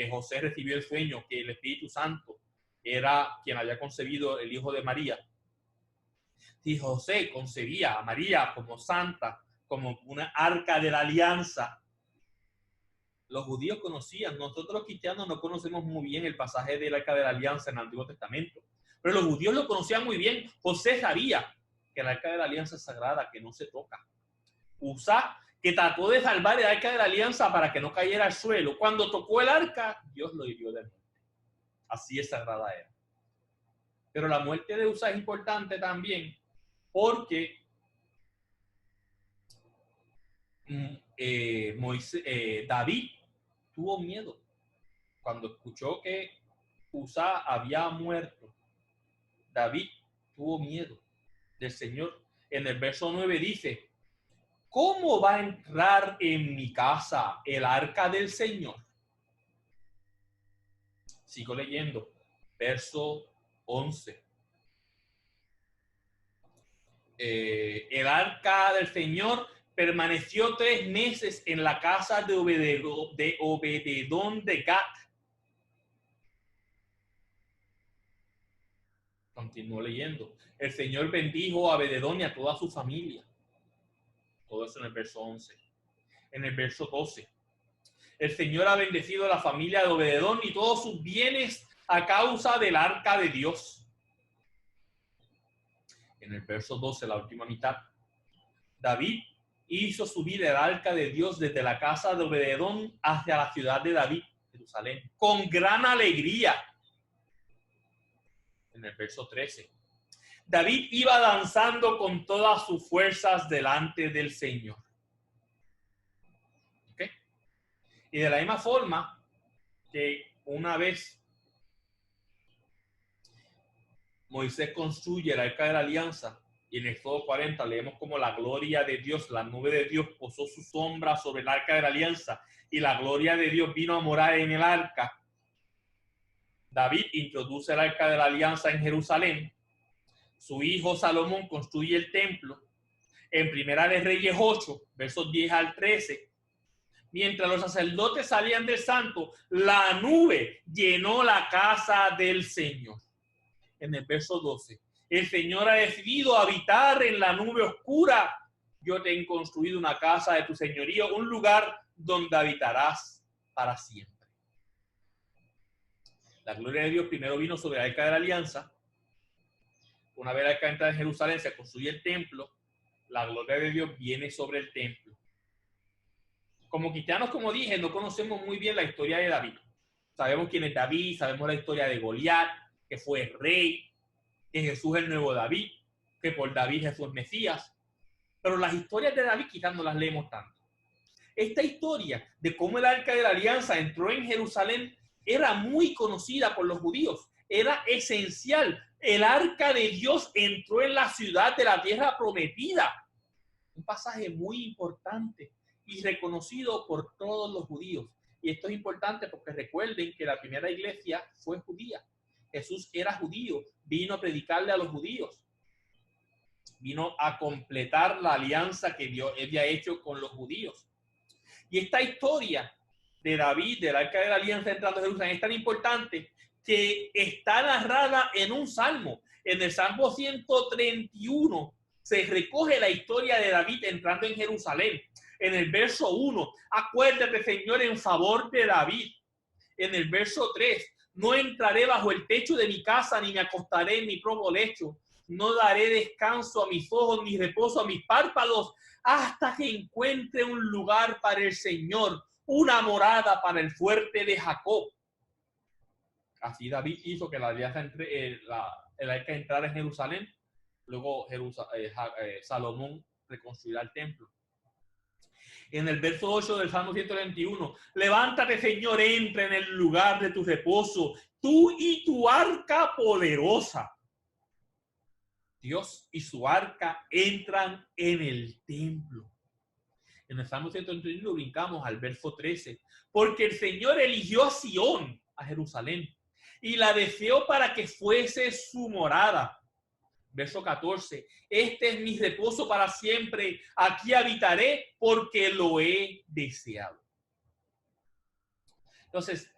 José recibió el sueño, que el Espíritu Santo era quien había concebido el hijo de María. Si José concebía a María como santa, como una arca de la alianza, los judíos conocían. Nosotros los cristianos no conocemos muy bien el pasaje del arca de la alianza en el Antiguo Testamento, pero los judíos lo conocían muy bien. José sabía que el arca de la alianza es sagrada, que no se toca. Uzá, que trató de salvar el arca de la alianza para que no cayera al suelo, cuando tocó el arca, Dios lo hirió de muerte. Así es sagrada era. Pero la muerte de Uzá es importante también porque David tuvo miedo cuando escuchó que Uzá había muerto. David tuvo miedo del Señor. En el verso 9 dice, ¿cómo va a entrar en mi casa el arca del Señor? Sigo leyendo. Verso 11. El arca del Señor permaneció 3 meses en la casa de Obededón de Gat. Continuó leyendo. El Señor bendijo a Obededón y a toda su familia. Todo eso en el verso 11. En el verso 12. El Señor ha bendecido a la familia de Obededón y todos sus bienes a causa del arca de Dios. En el verso 12, la última mitad. David hizo subir el arca de Dios desde la casa de Obededón hacia la ciudad de David, Jerusalén, con gran alegría. en el verso 13. David iba danzando con todas sus fuerzas delante del Señor. ¿Okay? Y de la misma forma que una vez Moisés construye el arca de la alianza, y en Éxodo 40 leemos como la gloria de Dios, la nube de Dios posó su sombra sobre el arca de la alianza, y la gloria de Dios vino a morar en el arca. David introduce el arca de la alianza en Jerusalén. Su hijo Salomón construye el templo. En Primera de Reyes 8, versos 10 al 13, mientras los sacerdotes salían del santo, la nube llenó la casa del Señor. En el verso 12, el Señor ha decidido habitar en la nube oscura. Yo te he construido una casa de tu señorío, un lugar donde habitarás para siempre. La gloria de Dios primero vino sobre el arca de la alianza. Una vez el arca entra en Jerusalén, se construye el templo. La gloria de Dios viene sobre el templo. Como cristianos, como dije, no conocemos muy bien la historia de David. Sabemos quién es David, sabemos la historia de Goliat, que fue el rey, que Jesús es el nuevo David, que por David Jesús es Mesías. Pero las historias de David quizás no las leemos tanto. Esta historia de cómo el arca de la alianza entró en Jerusalén era muy conocida por los judíos. Era esencial. El arca de Dios entró en la ciudad de la tierra prometida. Un pasaje muy importante y reconocido por todos los judíos. Y esto es importante porque recuerden que la primera iglesia fue judía. Jesús era judío, vino a predicarle a los judíos. Vino a completar la alianza que Dios había hecho con los judíos. Y esta historia de David, del arca de la alianza entrando a Jerusalén, es tan importante que está narrada en un salmo. En el Salmo 131 se recoge la historia de David entrando en Jerusalén. En el verso 1, acuérdate, Señor, en favor de David. En el verso 3, no entraré bajo el techo de mi casa, ni me acostaré en mi propio lecho. No daré descanso a mis ojos, ni reposo a mis párpados, hasta que encuentre un lugar para el Señor, una morada para el fuerte de Jacob. Así David hizo que la alianza entre el arca entrara en Jerusalén. Luego Salomón reconstruirá el templo. En el verso 8 del Salmo 121, levántate, Señor, entra en el lugar de tu reposo, tú y tu arca poderosa. Dios y su arca entran en el templo. En el Salmo 131 brincamos al verso 13, porque el Señor eligió a Sión, a Jerusalén, y la deseó para que fuese su morada. Verso 14, este es mi reposo para siempre, aquí habitaré porque lo he deseado. Entonces,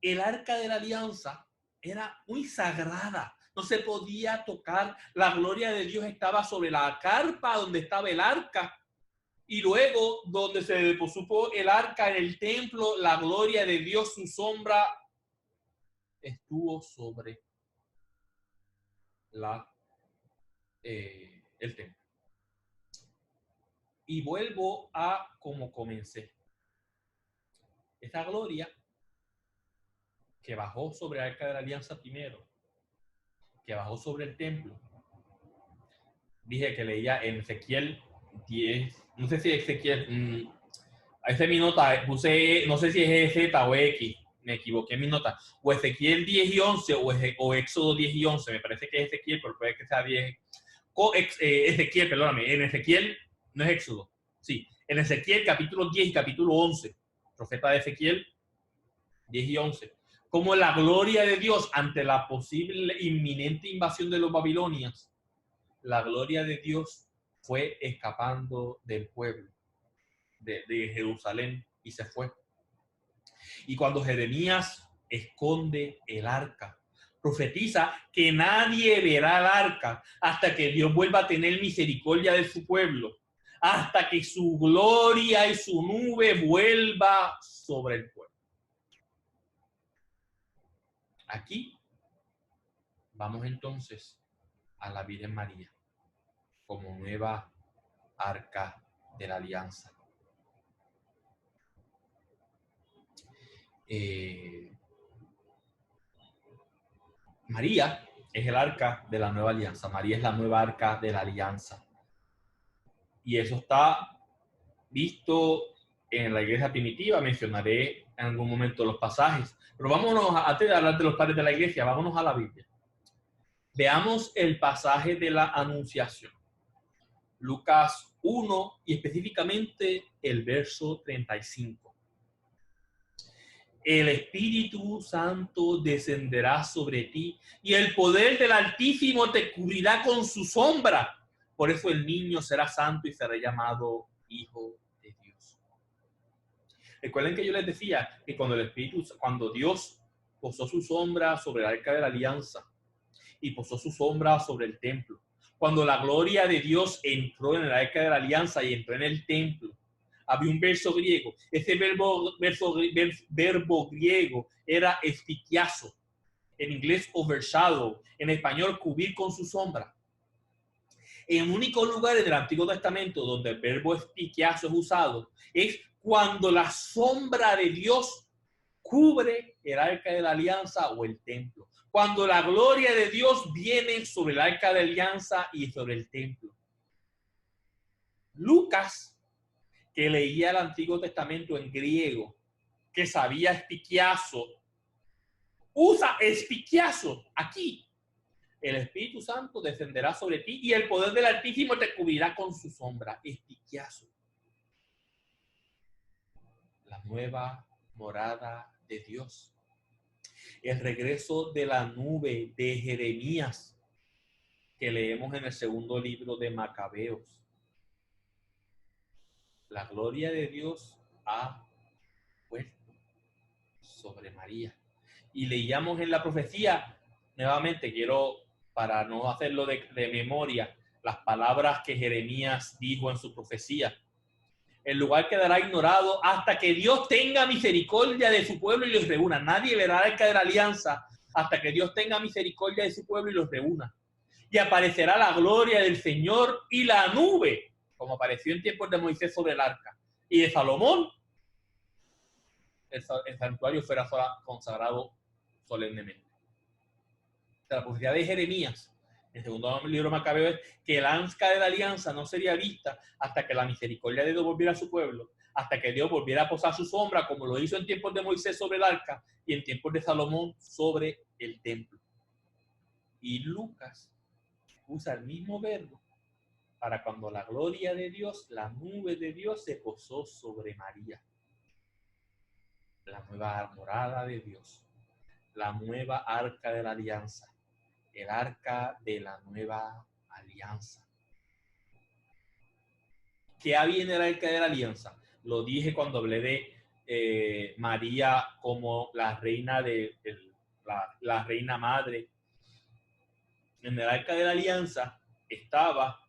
el arca de la alianza era muy sagrada, no se podía tocar, la gloria de Dios estaba sobre la carpa donde estaba el arca, y luego donde se depositó el arca en el templo, la gloria de Dios, su sombra, estuvo sobre el templo. Y vuelvo a como comencé. Esta gloria que bajó sobre el arca de la alianza primero, que bajó sobre el templo. Dije que leía en Ezequiel 10, no sé si Ezequiel, ahí está mi nota, puse, no sé si es Z o X, me equivoqué en mi nota, o Ezequiel 10 y 11 o Éxodo 10 y 11, me parece que es Ezequiel, pero puede que sea 10. Ezequiel, perdóname, en Ezequiel, no es Éxodo, sí, en Ezequiel capítulo 10 y capítulo 11, profeta de Ezequiel 10 y 11, como la gloria de Dios ante la posible inminente invasión de los babilonios, la gloria de Dios fue escapando del pueblo de Jerusalén y se fue. Y cuando Jeremías esconde el arca, profetiza que nadie verá el arca hasta que Dios vuelva a tener misericordia de su pueblo, hasta que su gloria y su nube vuelva sobre el pueblo. Aquí vamos entonces a la Virgen María como nueva arca de la alianza. María es el arca de la nueva alianza. María es la nueva arca de la alianza. Y eso está visto en la iglesia primitiva. Mencionaré en algún momento los pasajes. Pero vámonos, antes de hablar de los padres de la iglesia, vámonos a la Biblia. Veamos el pasaje de la Anunciación. Lucas 1 y específicamente el verso 35. El Espíritu Santo descenderá sobre ti y el poder del Altísimo te cubrirá con su sombra. Por eso el niño será santo y será llamado Hijo de Dios. Recuerden que yo les decía que cuando Dios posó su sombra sobre el arca de la alianza y posó su sombra sobre el templo, cuando la gloria de Dios entró en el arca de la alianza y entró en el templo, había un verso griego. Ese verbo griego era espiquiazo. En inglés, overshadow. En español, cubrir con su sombra. En el único lugar en el Antiguo Testamento donde el verbo espiquiazo es usado es cuando la sombra de Dios cubre el arca de la alianza o el templo. Cuando la gloria de Dios viene sobre el arca de alianza y sobre el templo. Lucas, que leía el Antiguo Testamento en griego, que sabía espiquiazo, usa espiquiazo aquí. El Espíritu Santo descenderá sobre ti y el poder del Altísimo te cubrirá con su sombra. Espiquiazo. La nueva morada de Dios. El regreso de la nube de Jeremías, que leemos en el segundo libro de Macabeos. La gloria de Dios ha puesto sobre María. Y leíamos en la profecía, nuevamente quiero, para no hacerlo de memoria, las palabras que Jeremías dijo en su profecía. El lugar quedará ignorado hasta que Dios tenga misericordia de su pueblo y los reúna. Nadie verá el arca de la alianza hasta que Dios tenga misericordia de su pueblo y los reúna. Y aparecerá la gloria del Señor y la nube, como apareció en tiempos de Moisés sobre el arca. Y de Salomón, el santuario fuera consagrado solemnemente. La profecía de Jeremías, en el segundo libro de Macabeo, es que el arca de la alianza no sería vista hasta que la misericordia de Dios volviera a su pueblo, hasta que Dios volviera a posar su sombra, como lo hizo en tiempos de Moisés sobre el arca y en tiempos de Salomón sobre el templo. Y Lucas usa el mismo verbo para cuando la gloria de Dios, la nube de Dios, se posó sobre María. La nueva morada de Dios, la nueva arca de la alianza, el arca de la nueva alianza. ¿Qué había en el arca de la alianza? Lo dije cuando hablé de María como la reina la reina madre. En el arca de la alianza estaba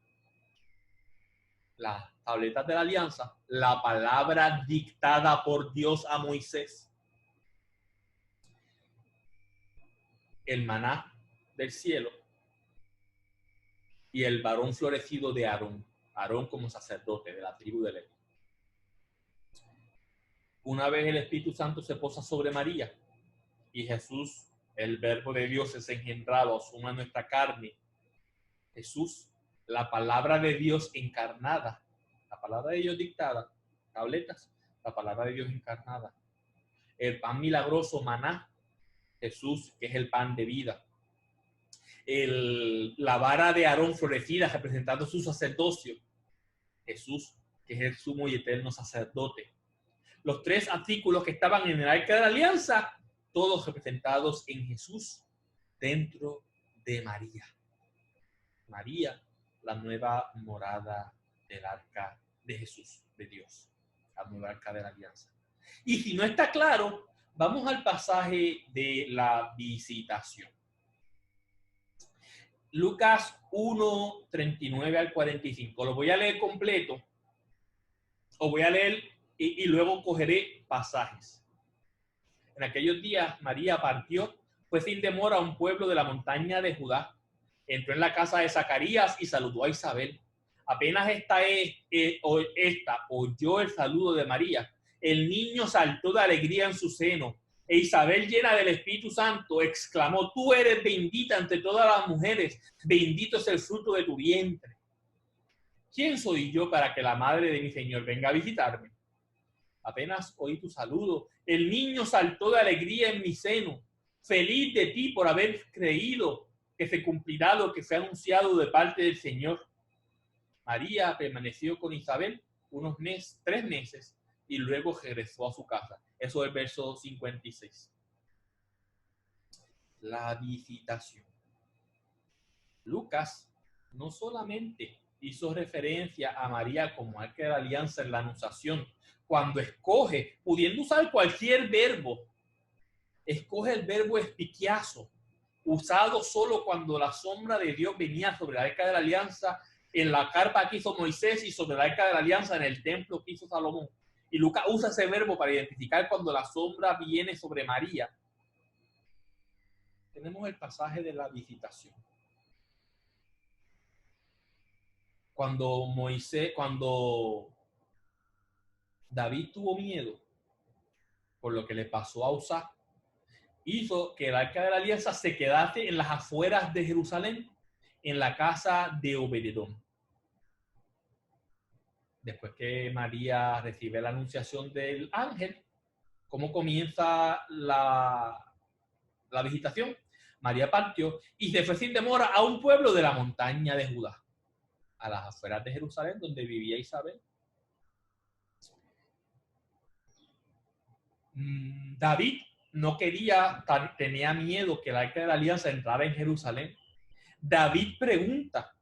las tabletas de la alianza, la palabra dictada por Dios a Moisés, el maná del cielo y el varón florecido de Aarón. Aarón como sacerdote de la tribu de Leví. Una vez el Espíritu Santo se posa sobre María y Jesús, el verbo de Dios, es engendrado, asuma nuestra carne. Jesús, la palabra de Dios encarnada, la palabra de Dios dictada, tabletas, la palabra de Dios encarnada, el pan milagroso, maná, Jesús, que es el pan de vida, la vara de Aarón florecida representando su sacerdocio, Jesús, que es el sumo y eterno sacerdote. Los tres artículos que estaban en el arca de la alianza, todos representados en Jesús dentro de María. María, la nueva morada del arca de Jesús, de Dios, la nueva arca de la alianza. Y si no está claro, vamos al pasaje de la visitación. Lucas 1, 39 al 45. Lo voy a leer completo, o voy a leer y luego cogeré pasajes. En aquellos días María partió, fue sin demora a un pueblo de la montaña de Judá. Entró en la casa de Zacarías y saludó a Isabel. Apenas esta oyó el saludo de María, el niño saltó de alegría en su seno. E Isabel, llena del Espíritu Santo, exclamó: tú eres bendita entre todas las mujeres, bendito es el fruto de tu vientre. ¿Quién soy yo para que la madre de mi Señor venga a visitarme? Apenas oí tu saludo, el niño saltó de alegría en mi seno. Feliz de ti por haber creído que se cumplirá lo que fue anunciado de parte del Señor. María permaneció con Isabel unos 3 meses y luego regresó a su casa. Eso es el verso 56. La visitación. Lucas no solamente hizo referencia a María como arca de la alianza en la anunciación, cuando escoge, pudiendo usar cualquier verbo, escoge el verbo espiquiazo, usado solo cuando la sombra de Dios venía sobre la arca de la alianza en la carpa que hizo Moisés y sobre la arca de la alianza en el templo que hizo Salomón. Y Lucas usa ese verbo para identificar cuando la sombra viene sobre María. Tenemos el pasaje de la visitación. Cuando David tuvo miedo por lo que le pasó a Uzá, hizo que el arca de la alianza se quedase en las afueras de Jerusalén, en la casa de Obededón. Después que María recibe la anunciación del ángel, ¿cómo comienza la visitación? María partió y se fue sin demora a un pueblo de la montaña de Judá, a las afueras de Jerusalén, donde vivía Isabel. David no tenía miedo que el arca de la alianza entrara en Jerusalén. David pregunta: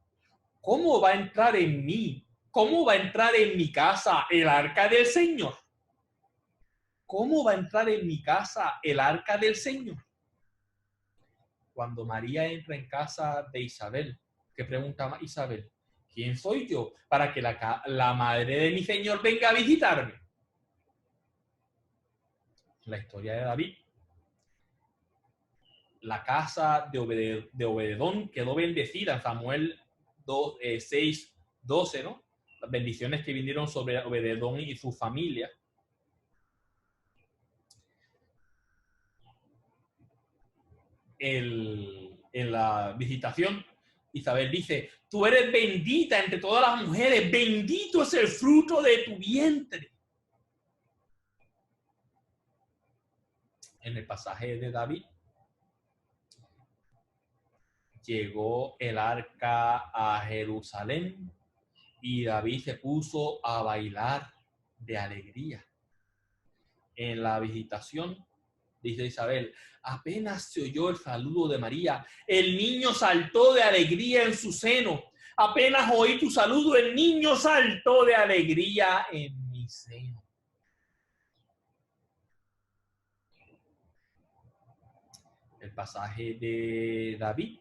¿cómo va a entrar en mí? ¿Cómo va a entrar en mi casa el arca del Señor? ¿Cómo va a entrar en mi casa el arca del Señor? Cuando María entra en casa de Isabel, ¿qué pregunta Isabel? ¿Quién soy yo para que la madre de mi Señor venga a visitarme? La historia de David. La casa de Obededón quedó bendecida en Samuel 6:12, ¿no? Las bendiciones que vinieron sobre Obededón y su familia. En la visitación, Isabel dice: tú eres bendita entre todas las mujeres, bendito es el fruto de tu vientre. En el pasaje de David, llegó el arca a Jerusalén y David se puso a bailar de alegría. En la visitación, dice Isabel, apenas se oyó el saludo de María, el niño saltó de alegría en su seno. Apenas oí tu saludo, el niño saltó de alegría en mi seno. El pasaje de David,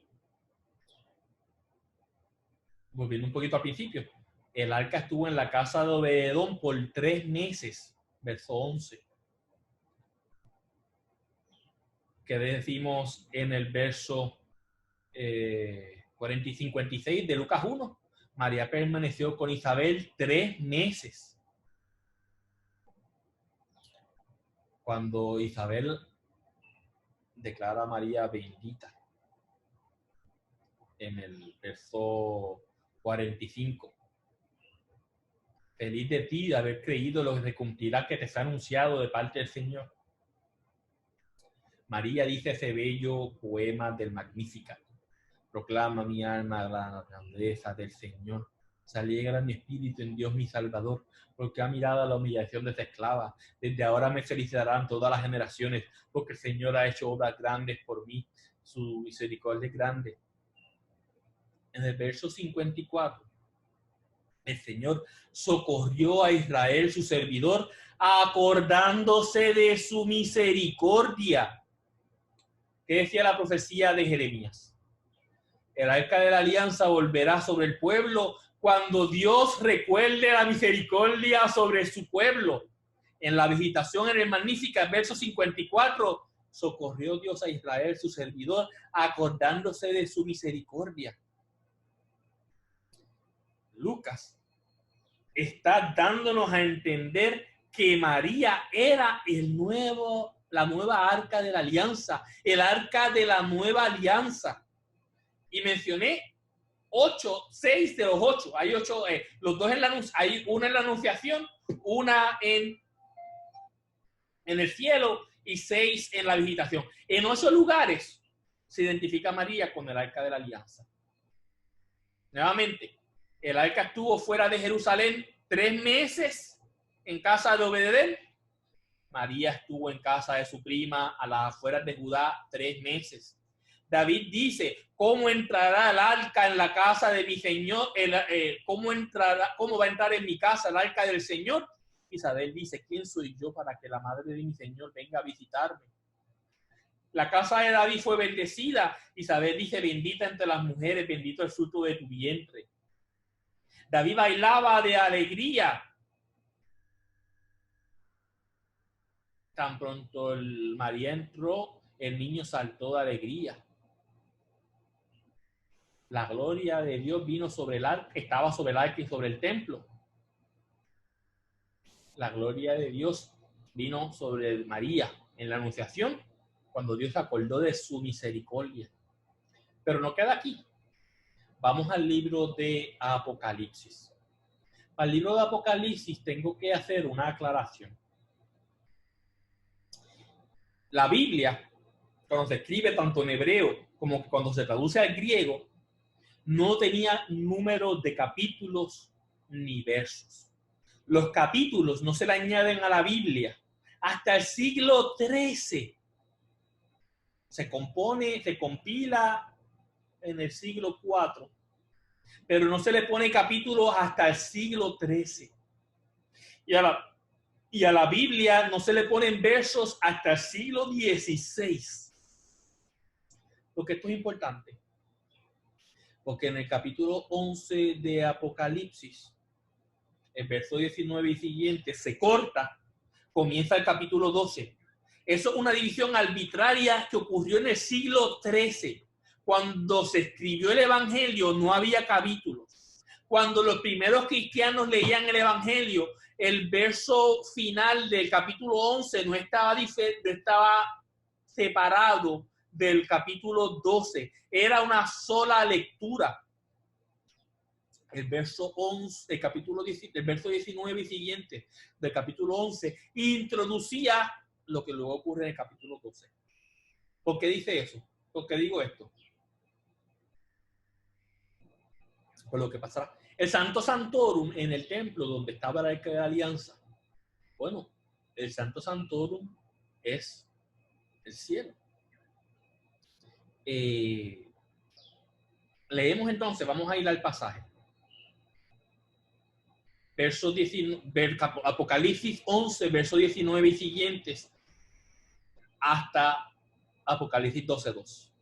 volviendo un poquito al principio, el arca estuvo en la casa de Obededón por 3 meses, verso 11. Que decimos en el verso 40 y 56 de Lucas 1. María permaneció con Isabel 3 meses. Cuando Isabel declara a María bendita, en el verso 45. Feliz de ti de haber creído lo que se cumplirá que te fue anunciado de parte del Señor. María dice ese bello poema del Magnificat. Proclama mi alma la grandeza del Señor. Se alegra mi espíritu en Dios mi Salvador, porque ha mirado a la humillación de esta esclava. Desde ahora me felicitarán todas las generaciones, porque el Señor ha hecho obras grandes por mí. Su misericordia es grande. En el verso 54, el Señor socorrió a Israel, su servidor, acordándose de su misericordia. ¿Qué decía la profecía de Jeremías? El arca de la alianza volverá sobre el pueblo cuando Dios recuerde la misericordia sobre su pueblo. En la visitación en el Magnificat, verso 54, socorrió Dios a Israel, su servidor, acordándose de su misericordia. Lucas está dándonos a entender que María era el nuevo la nueva arca de la alianza, el arca de la nueva alianza. Y mencioné 6 de los 8. Hay 8, los dos hay una en la anunciación, una en el cielo y 6 en la visitación. En 8 lugares se identifica a María con el arca de la alianza. Nuevamente, el arca estuvo fuera de Jerusalén 3 meses en casa de Obed-Edom. María estuvo en casa de su prima a las afueras de Judá 3 meses. David dice, ¿cómo entrará el arca en la casa de mi Señor? ¿Cómo va a entrar en mi casa el arca del Señor? Isabel dice, ¿quién soy yo para que la madre de mi Señor venga a visitarme? La casa de David fue bendecida. Isabel dice, bendita entre las mujeres, bendito el fruto de tu vientre. David bailaba de alegría. Tan pronto María entró, el niño saltó de alegría. La gloria de Dios vino sobre el arca, estaba sobre el arca y sobre el templo. La gloria de Dios vino sobre María en la anunciación, cuando Dios se acordó de su misericordia. Pero no queda aquí. Vamos al libro de Apocalipsis. Al libro de Apocalipsis tengo que hacer una aclaración. La Biblia, cuando se escribe tanto en hebreo como cuando se traduce al griego, no tenía números de capítulos ni versos. Los capítulos no se le añaden a la Biblia hasta el siglo XIII. Se compila en el siglo IV, pero no se le pone capítulos hasta el siglo XIII. Y a la Biblia no se le ponen versos hasta el siglo XVI. Porque esto es importante. Porque en el capítulo 11 de Apocalipsis, el verso 19 y siguiente, se corta, comienza el capítulo 12. Eso es una división arbitraria que ocurrió en el siglo XIII. Cuando se escribió el Evangelio no había capítulos. Cuando los primeros cristianos leían el Evangelio, el verso final del capítulo 11 no estaba separado del capítulo 12. Era una sola lectura. El verso 11, el verso 19 y siguiente del capítulo 11 introducía lo que luego ocurre en el capítulo 12. ¿Por qué dice eso? ¿Por qué digo esto? Por lo que pasará. El Santo Santorum en el templo donde estaba la Arca de la Alianza. Bueno, el Santo Santorum es el cielo. Leemos entonces, vamos a ir al pasaje. Apocalipsis 11, verso 19 y siguientes, hasta Apocalipsis 12:2.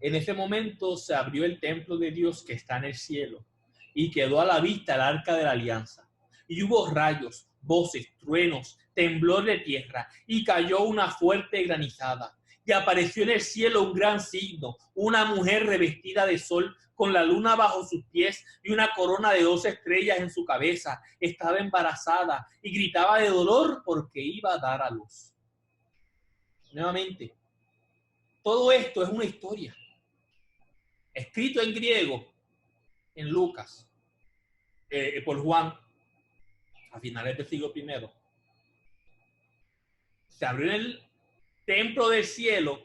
En ese momento se abrió el templo de Dios que está en el cielo y quedó a la vista el arca de la alianza. Y hubo rayos, voces, truenos, temblor de tierra y cayó una fuerte granizada. Y apareció en el cielo un gran signo, una mujer revestida de sol con la luna bajo sus pies y una corona de 12 estrellas en su cabeza. Estaba embarazada y gritaba de dolor porque iba a dar a luz. Nuevamente, todo esto es una historia. Escrito en griego, en Lucas, por Juan, a finales del siglo I. Se abrió en el templo del cielo,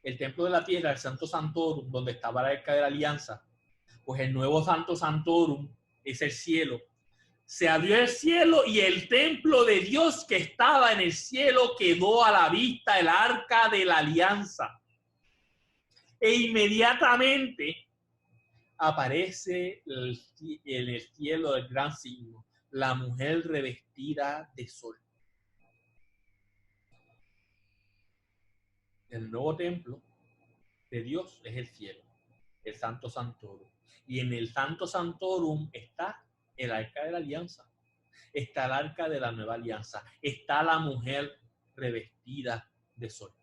el templo de la tierra, el Santo Santorum, donde estaba la Arca de la Alianza. Pues el nuevo Santo Santorum es el cielo. Se abrió el cielo y el templo de Dios que estaba en el cielo quedó a la vista, el Arca de la Alianza. E inmediatamente aparece en el cielo el gran signo, la mujer revestida de sol. El nuevo templo de Dios es el cielo, el Santo Santorum. Y en el Santo Santorum está el Arca de la Alianza, está el Arca de la Nueva Alianza, está la mujer revestida de sol.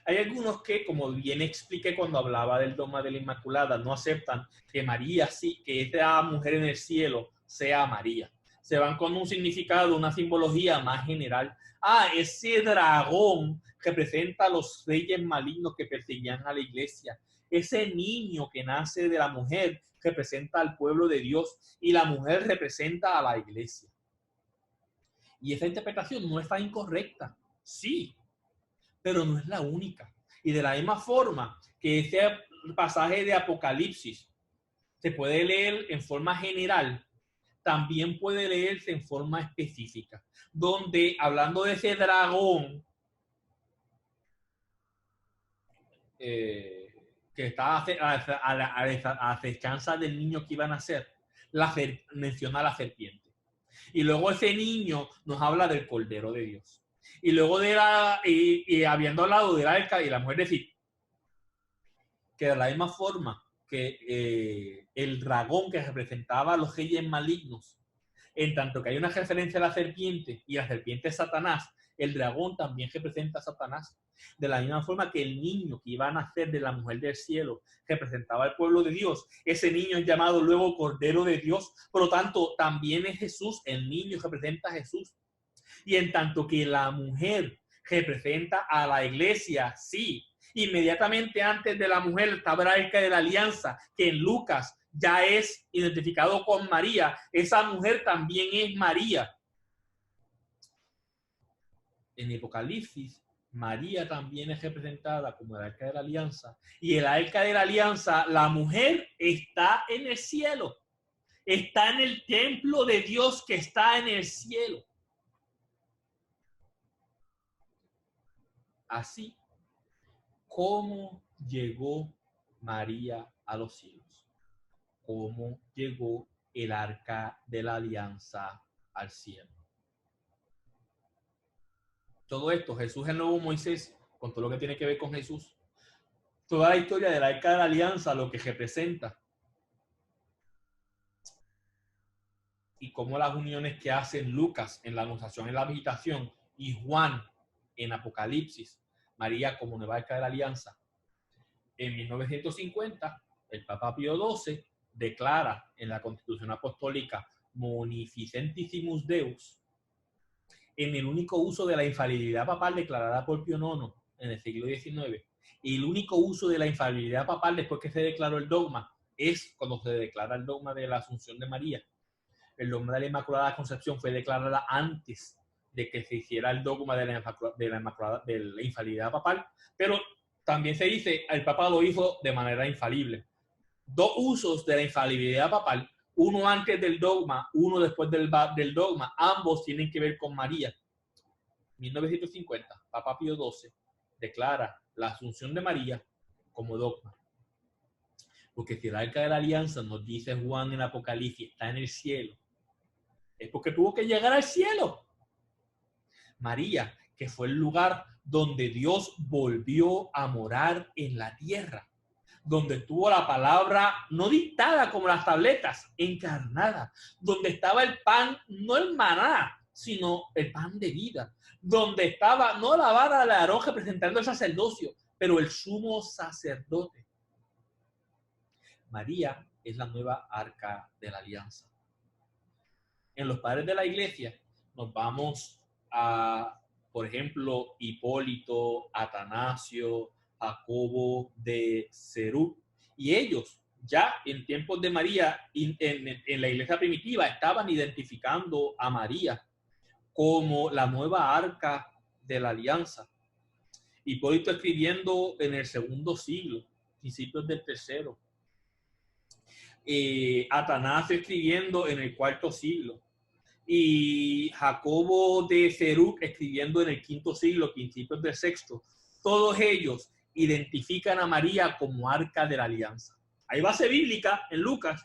Hay algunos que, como bien expliqué cuando hablaba del dogma de la Inmaculada, no aceptan que María, sí, que esta mujer en el cielo sea María, se van con un significado, una simbología más general. Ese dragón representa a los reyes malignos que perseguían a la iglesia. Ese niño que nace de la mujer representa al pueblo de Dios y la mujer representa a la iglesia. Y esa interpretación no está incorrecta, sí, pero no es la única. Y de la misma forma que ese pasaje de Apocalipsis se puede leer en forma general, también puede leerse en forma específica, donde hablando de ese dragón que está a la acechanza del niño que iban a nacer, menciona la serpiente. Y luego ese niño nos habla del Cordero de Dios. Y luego habiendo hablado del arca y la mujer decir que de la misma forma que el dragón que representaba a los reyes malignos, en tanto que hay una referencia a la serpiente y la serpiente es Satanás, el dragón también representa a Satanás. De la misma forma que el niño que iba a nacer de la mujer del cielo representaba al pueblo de Dios, ese niño es llamado luego Cordero de Dios. Por lo tanto, también es Jesús, el niño representa a Jesús. Y en tanto que la mujer representa a la iglesia, sí. Inmediatamente antes de la mujer estaba el arca de la alianza, que en Lucas ya es identificado con María. Esa mujer también es María. En Apocalipsis, María también es representada como el arca de la alianza. Y el arca de la alianza, la mujer está en el cielo. Está en el templo de Dios que está en el cielo. Así, ¿cómo llegó María a los cielos? ¿Cómo llegó el arca de la alianza al cielo? Todo esto, Jesús el nuevo Moisés, con todo lo que tiene que ver con Jesús, toda la historia del arca de la alianza, lo que representa, y cómo las uniones que hacen Lucas en la anunciación en la visitación y Juan en Apocalipsis, María como nueva arca de la alianza. En 1950, el Papa Pío XII declara en la Constitución Apostólica Munificentissimus Deus, en el único uso de la infalibilidad papal declarada por Pío IX en el siglo XIX, y el único uso de la infalibilidad papal después que se declaró el dogma es cuando se declara el dogma de la Asunción de María. El dogma de la Inmaculada Concepción fue declarada antes de que se hiciera el dogma de la infalibilidad papal, pero también se dice, el Papa lo hizo de manera infalible. Dos usos de la infalibilidad papal, uno antes del dogma, uno después del dogma, ambos tienen que ver con María. 1950, Papa Pío XII declara la Asunción de María como dogma. Porque si el arca de la alianza, nos dice Juan en Apocalipsis, está en el cielo, es porque tuvo que llegar al cielo. María, que fue el lugar donde Dios volvió a morar en la tierra, donde estuvo la palabra no dictada como las tabletas, encarnada, donde estaba el pan, no el maná, sino el pan de vida, donde estaba no la vara de Aarón representando el sacerdocio, pero el sumo sacerdote. María es la nueva arca de la alianza. En los padres de la iglesia nos vamos a, por ejemplo, Hipólito, Atanasio, Jacobo de Serú, y ellos ya en tiempos de María, en la iglesia primitiva, estaban identificando a María como la nueva arca de la alianza. Hipólito escribiendo en el segundo siglo, principios del tercero. Atanasio escribiendo en el cuarto siglo. Y Jacobo de Serú escribiendo en el quinto siglo, principios del sexto. Todos ellos identifican a María como arca de la alianza. Hay base bíblica en Lucas,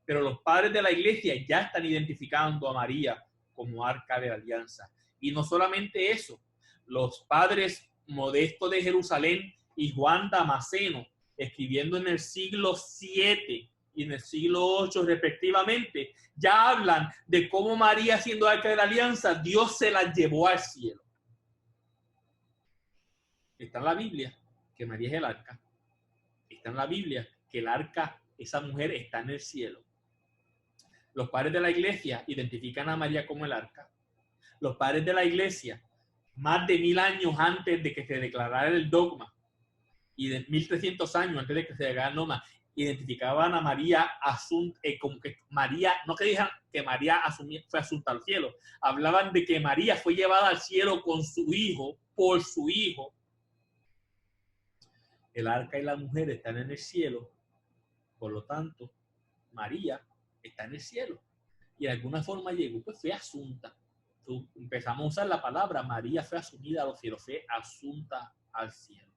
pero los padres de la iglesia ya están identificando a María como arca de la alianza. Y no solamente eso, los padres Modesto de Jerusalén y Juan Damasceno, escribiendo en el siglo VII y en el siglo VIII respectivamente, ya hablan de cómo María, siendo arca de la alianza, Dios se la llevó al cielo. Está en la Biblia que María es el arca. Está en la Biblia que el arca, esa mujer, está en el cielo. Los padres de la iglesia identifican a María como el arca. Los padres de la iglesia, más de 1000 años antes de que se declarara el dogma, y de 1300 años antes de que se declarara el dogma, identificaban a María como que María, no que dijeran que María fue asunta al cielo, hablaban de que María fue llevada al cielo con su hijo, por su hijo. El arca y la mujer están en el cielo, por lo tanto, María está en el cielo. Y de alguna forma llegó, pues fue asunta. Empezamos a usar la palabra, María fue asumida a los cielos, fue asunta al cielo.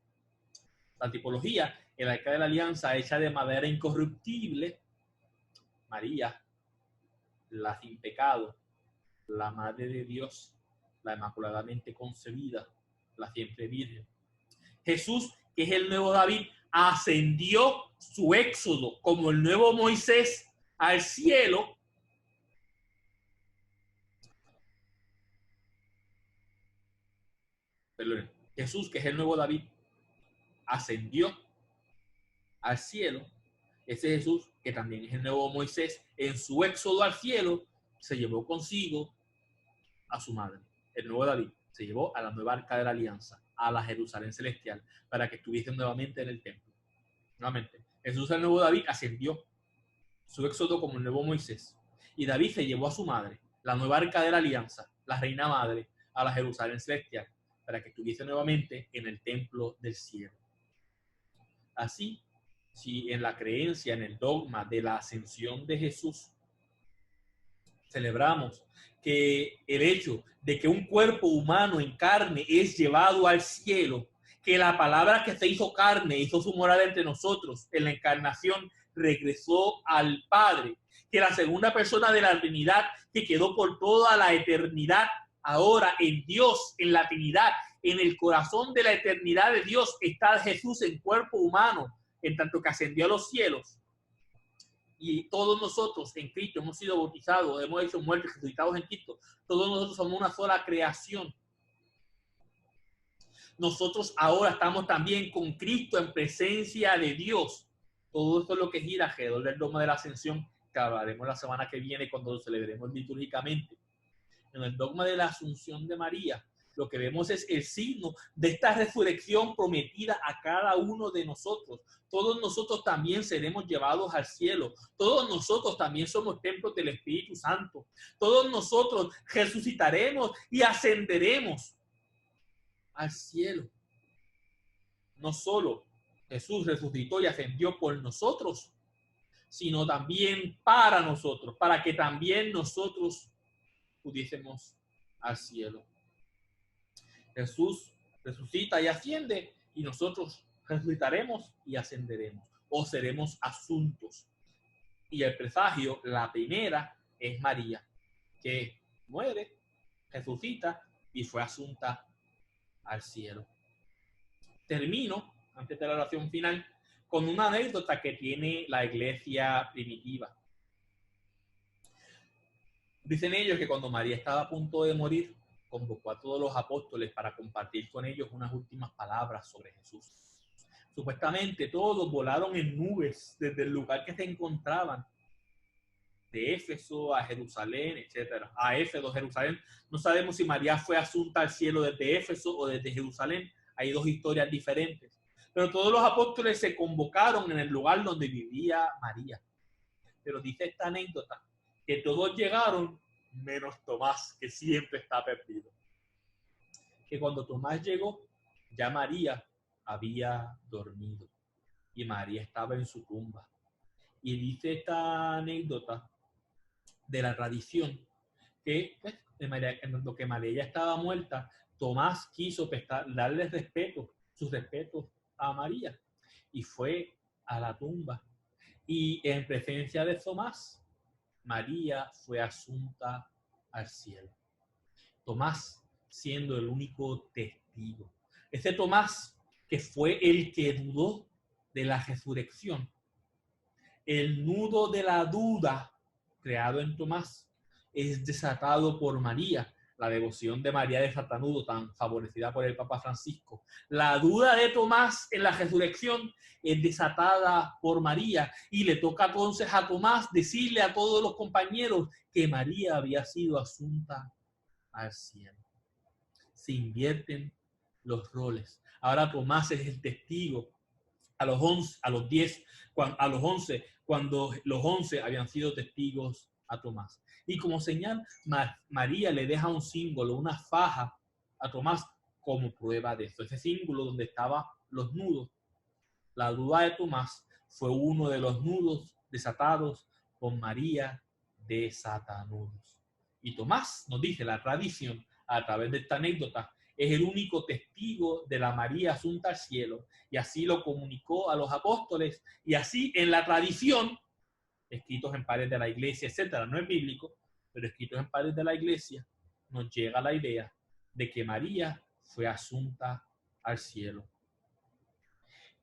La tipología, el arca de la alianza hecha de madera incorruptible, María, la sin pecado, la madre de Dios, la inmaculadamente concebida, la siempre virgen. Jesús, que es el nuevo David, ascendió su éxodo como el nuevo Moisés al cielo. Perdón, Jesús, que es el nuevo David, ascendió al cielo. Ese Jesús, que también es el nuevo Moisés, en su éxodo al cielo, se llevó consigo a su madre. El nuevo David se llevó a la nueva arca de la alianza, a la Jerusalén celestial, para que estuviesen nuevamente en el templo. Nuevamente, Jesús, el nuevo David, ascendió su éxodo como el nuevo Moisés. Y David se llevó a su madre, la nueva arca de la alianza, la reina madre, a la Jerusalén celestial, para que estuviese nuevamente en el templo del cielo. Así, si en la creencia, en el dogma de la ascensión de Jesús, celebramos que el hecho de que un cuerpo humano en carne es llevado al cielo, que la palabra que se hizo carne, hizo su morada entre nosotros, en la encarnación regresó al Padre, que la segunda persona de la Trinidad, que quedó por toda la eternidad, ahora en Dios, en la Trinidad, en el corazón de la eternidad de Dios, está Jesús en cuerpo humano, en tanto que ascendió a los cielos. Y todos nosotros en Cristo hemos sido bautizados, hemos hecho muertos, resucitados en Cristo. Todos nosotros somos una sola creación. Nosotros ahora estamos también con Cristo en presencia de Dios. Todo esto es lo que gira alrededor del dogma de la ascensión, que hablaremos la semana que viene cuando lo celebremos litúrgicamente. En el dogma de la asunción de María, lo que vemos es el signo de esta resurrección prometida a cada uno de nosotros. Todos nosotros también seremos llevados al cielo. Todos nosotros también somos templos del Espíritu Santo. Todos nosotros resucitaremos y ascenderemos al cielo. No solo Jesús resucitó y ascendió por nosotros, sino también para nosotros, para que también nosotros pudiésemos al cielo. Jesús resucita y asciende y nosotros resucitaremos y ascenderemos o seremos asuntos. Y el presagio, la primera, es María, que muere, resucita y fue asunta al cielo. Termino, antes de la oración final, con una anécdota que tiene la iglesia primitiva. Dicen ellos que cuando María estaba a punto de morir, convocó a todos los apóstoles para compartir con ellos unas últimas palabras sobre Jesús. Supuestamente todos volaron en nubes desde el lugar que se encontraban, de Éfeso a Jerusalén, etc. A Éfeso, Jerusalén. No sabemos si María fue asunta al cielo desde Éfeso o desde Jerusalén. Hay dos historias diferentes. Pero todos los apóstoles se convocaron en el lugar donde vivía María. Pero dice esta anécdota que todos llegaron menos Tomás, que siempre está perdido. Que cuando Tomás llegó, ya María había dormido y María estaba en su tumba. Y dice esta anécdota de la tradición que pues, en lo que María ya estaba muerta, Tomás quiso darle respeto, sus respetos a María, y fue a la tumba. Y en presencia de Tomás, María fue asunta al cielo. Tomás siendo el único testigo. Ese Tomás que fue el que dudó de la resurrección. El nudo de la duda creado en Tomás es desatado por María la devoción de María de Satanudo, tan favorecida por el Papa Francisco. La duda de Tomás en la resurrección es desatada por María y le toca entonces a Tomás decirle a todos los compañeros que María había sido asunta al cielo. Se invierten los roles. Ahora Tomás es el testigo. A los 11, a los 10, a los 11, cuando los 11 habían sido testigos a Tomás. Y como señal, María le deja un símbolo, una faja a Tomás como prueba de esto. Ese símbolo donde estaban los nudos. La duda de Tomás fue uno de los nudos desatados por María de Satanudos. Y Tomás, nos dice la tradición, a través de esta anécdota, es el único testigo de la María asunta al cielo. Y así lo comunicó a los apóstoles. Y así en la tradición, escritos en paredes de la iglesia, etcétera, no es bíblico, pero escritos en paredes de la iglesia, nos llega la idea de que María fue asunta al cielo.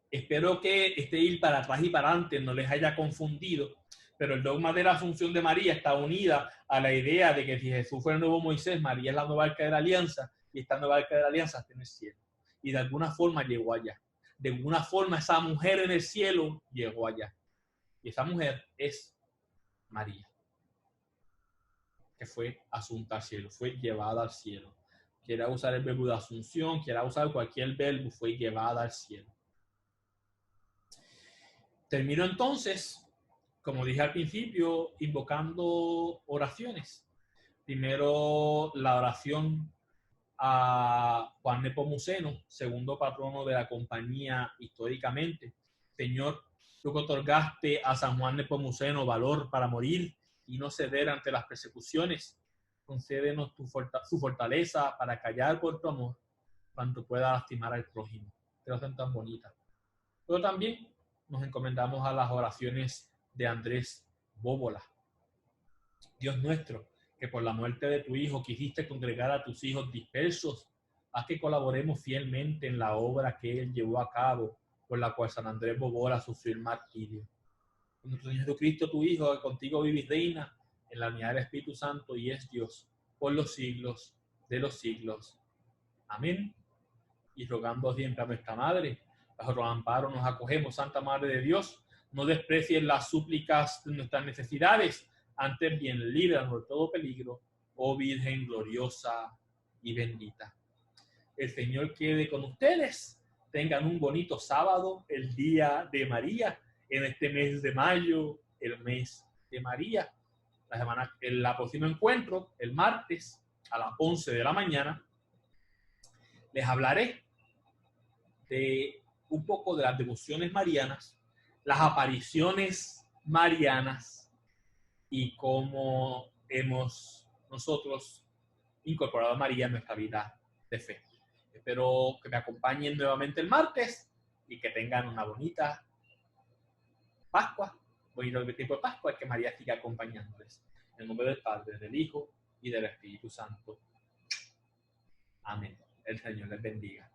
Espero que este ir para atrás y para adelante no les haya confundido, pero el dogma de la Asunción de María está unida a la idea de que si Jesús fue el nuevo Moisés, María es la nueva arca de la alianza, y esta nueva arca de la alianza está en el cielo. Y de alguna forma llegó allá. De alguna forma esa mujer en el cielo llegó allá. Y esa mujer es María, que fue asunta al cielo, fue llevada al cielo. Quiera usar el verbo de asunción, quiera usar cualquier verbo, fue llevada al cielo. Termino entonces, como dije al principio, invocando oraciones. Primero, la oración a Juan Nepomuceno, segundo patrono de la compañía históricamente. Señor, tú que otorgaste a San Juan Nepomuceno valor para morir y no ceder ante las persecuciones, concédenos su fortaleza para callar por tu amor cuanto pueda lastimar al prójimo. Que no sean tan bonitas. Pero también nos encomendamos a las oraciones de Andrés Bóbola. Dios nuestro, que por la muerte de tu Hijo quisiste congregar a tus hijos dispersos, haz que colaboremos fielmente en la obra que Él llevó a cabo, por la cual San Andrés Bóbola sufrió el martirio. Con nuestro Señor Jesucristo, tu Hijo, que contigo vive y reina en la unidad del Espíritu Santo y es Dios por los siglos de los siglos. Amén. Y rogando siempre a nuestra Madre, bajo tu amparo nos acogemos, Santa Madre de Dios, no desprecies las súplicas de nuestras necesidades, antes bien líbranos de todo peligro, oh Virgen gloriosa y bendita. El Señor quede con ustedes, tengan un bonito sábado, el día de María, en este mes de mayo, el mes de María. El próximo encuentro, el martes, a las 11 de la mañana, les hablaré de un poco de las devociones marianas, las apariciones marianas y cómo hemos nosotros incorporado a María en nuestra vida de fe. Espero que me acompañen nuevamente el martes y que tengan una bonita Pascua, bonito tiempo de Pascua, que María siga acompañándoles. En el nombre del Padre, del Hijo y del Espíritu Santo. Amén. El Señor les bendiga.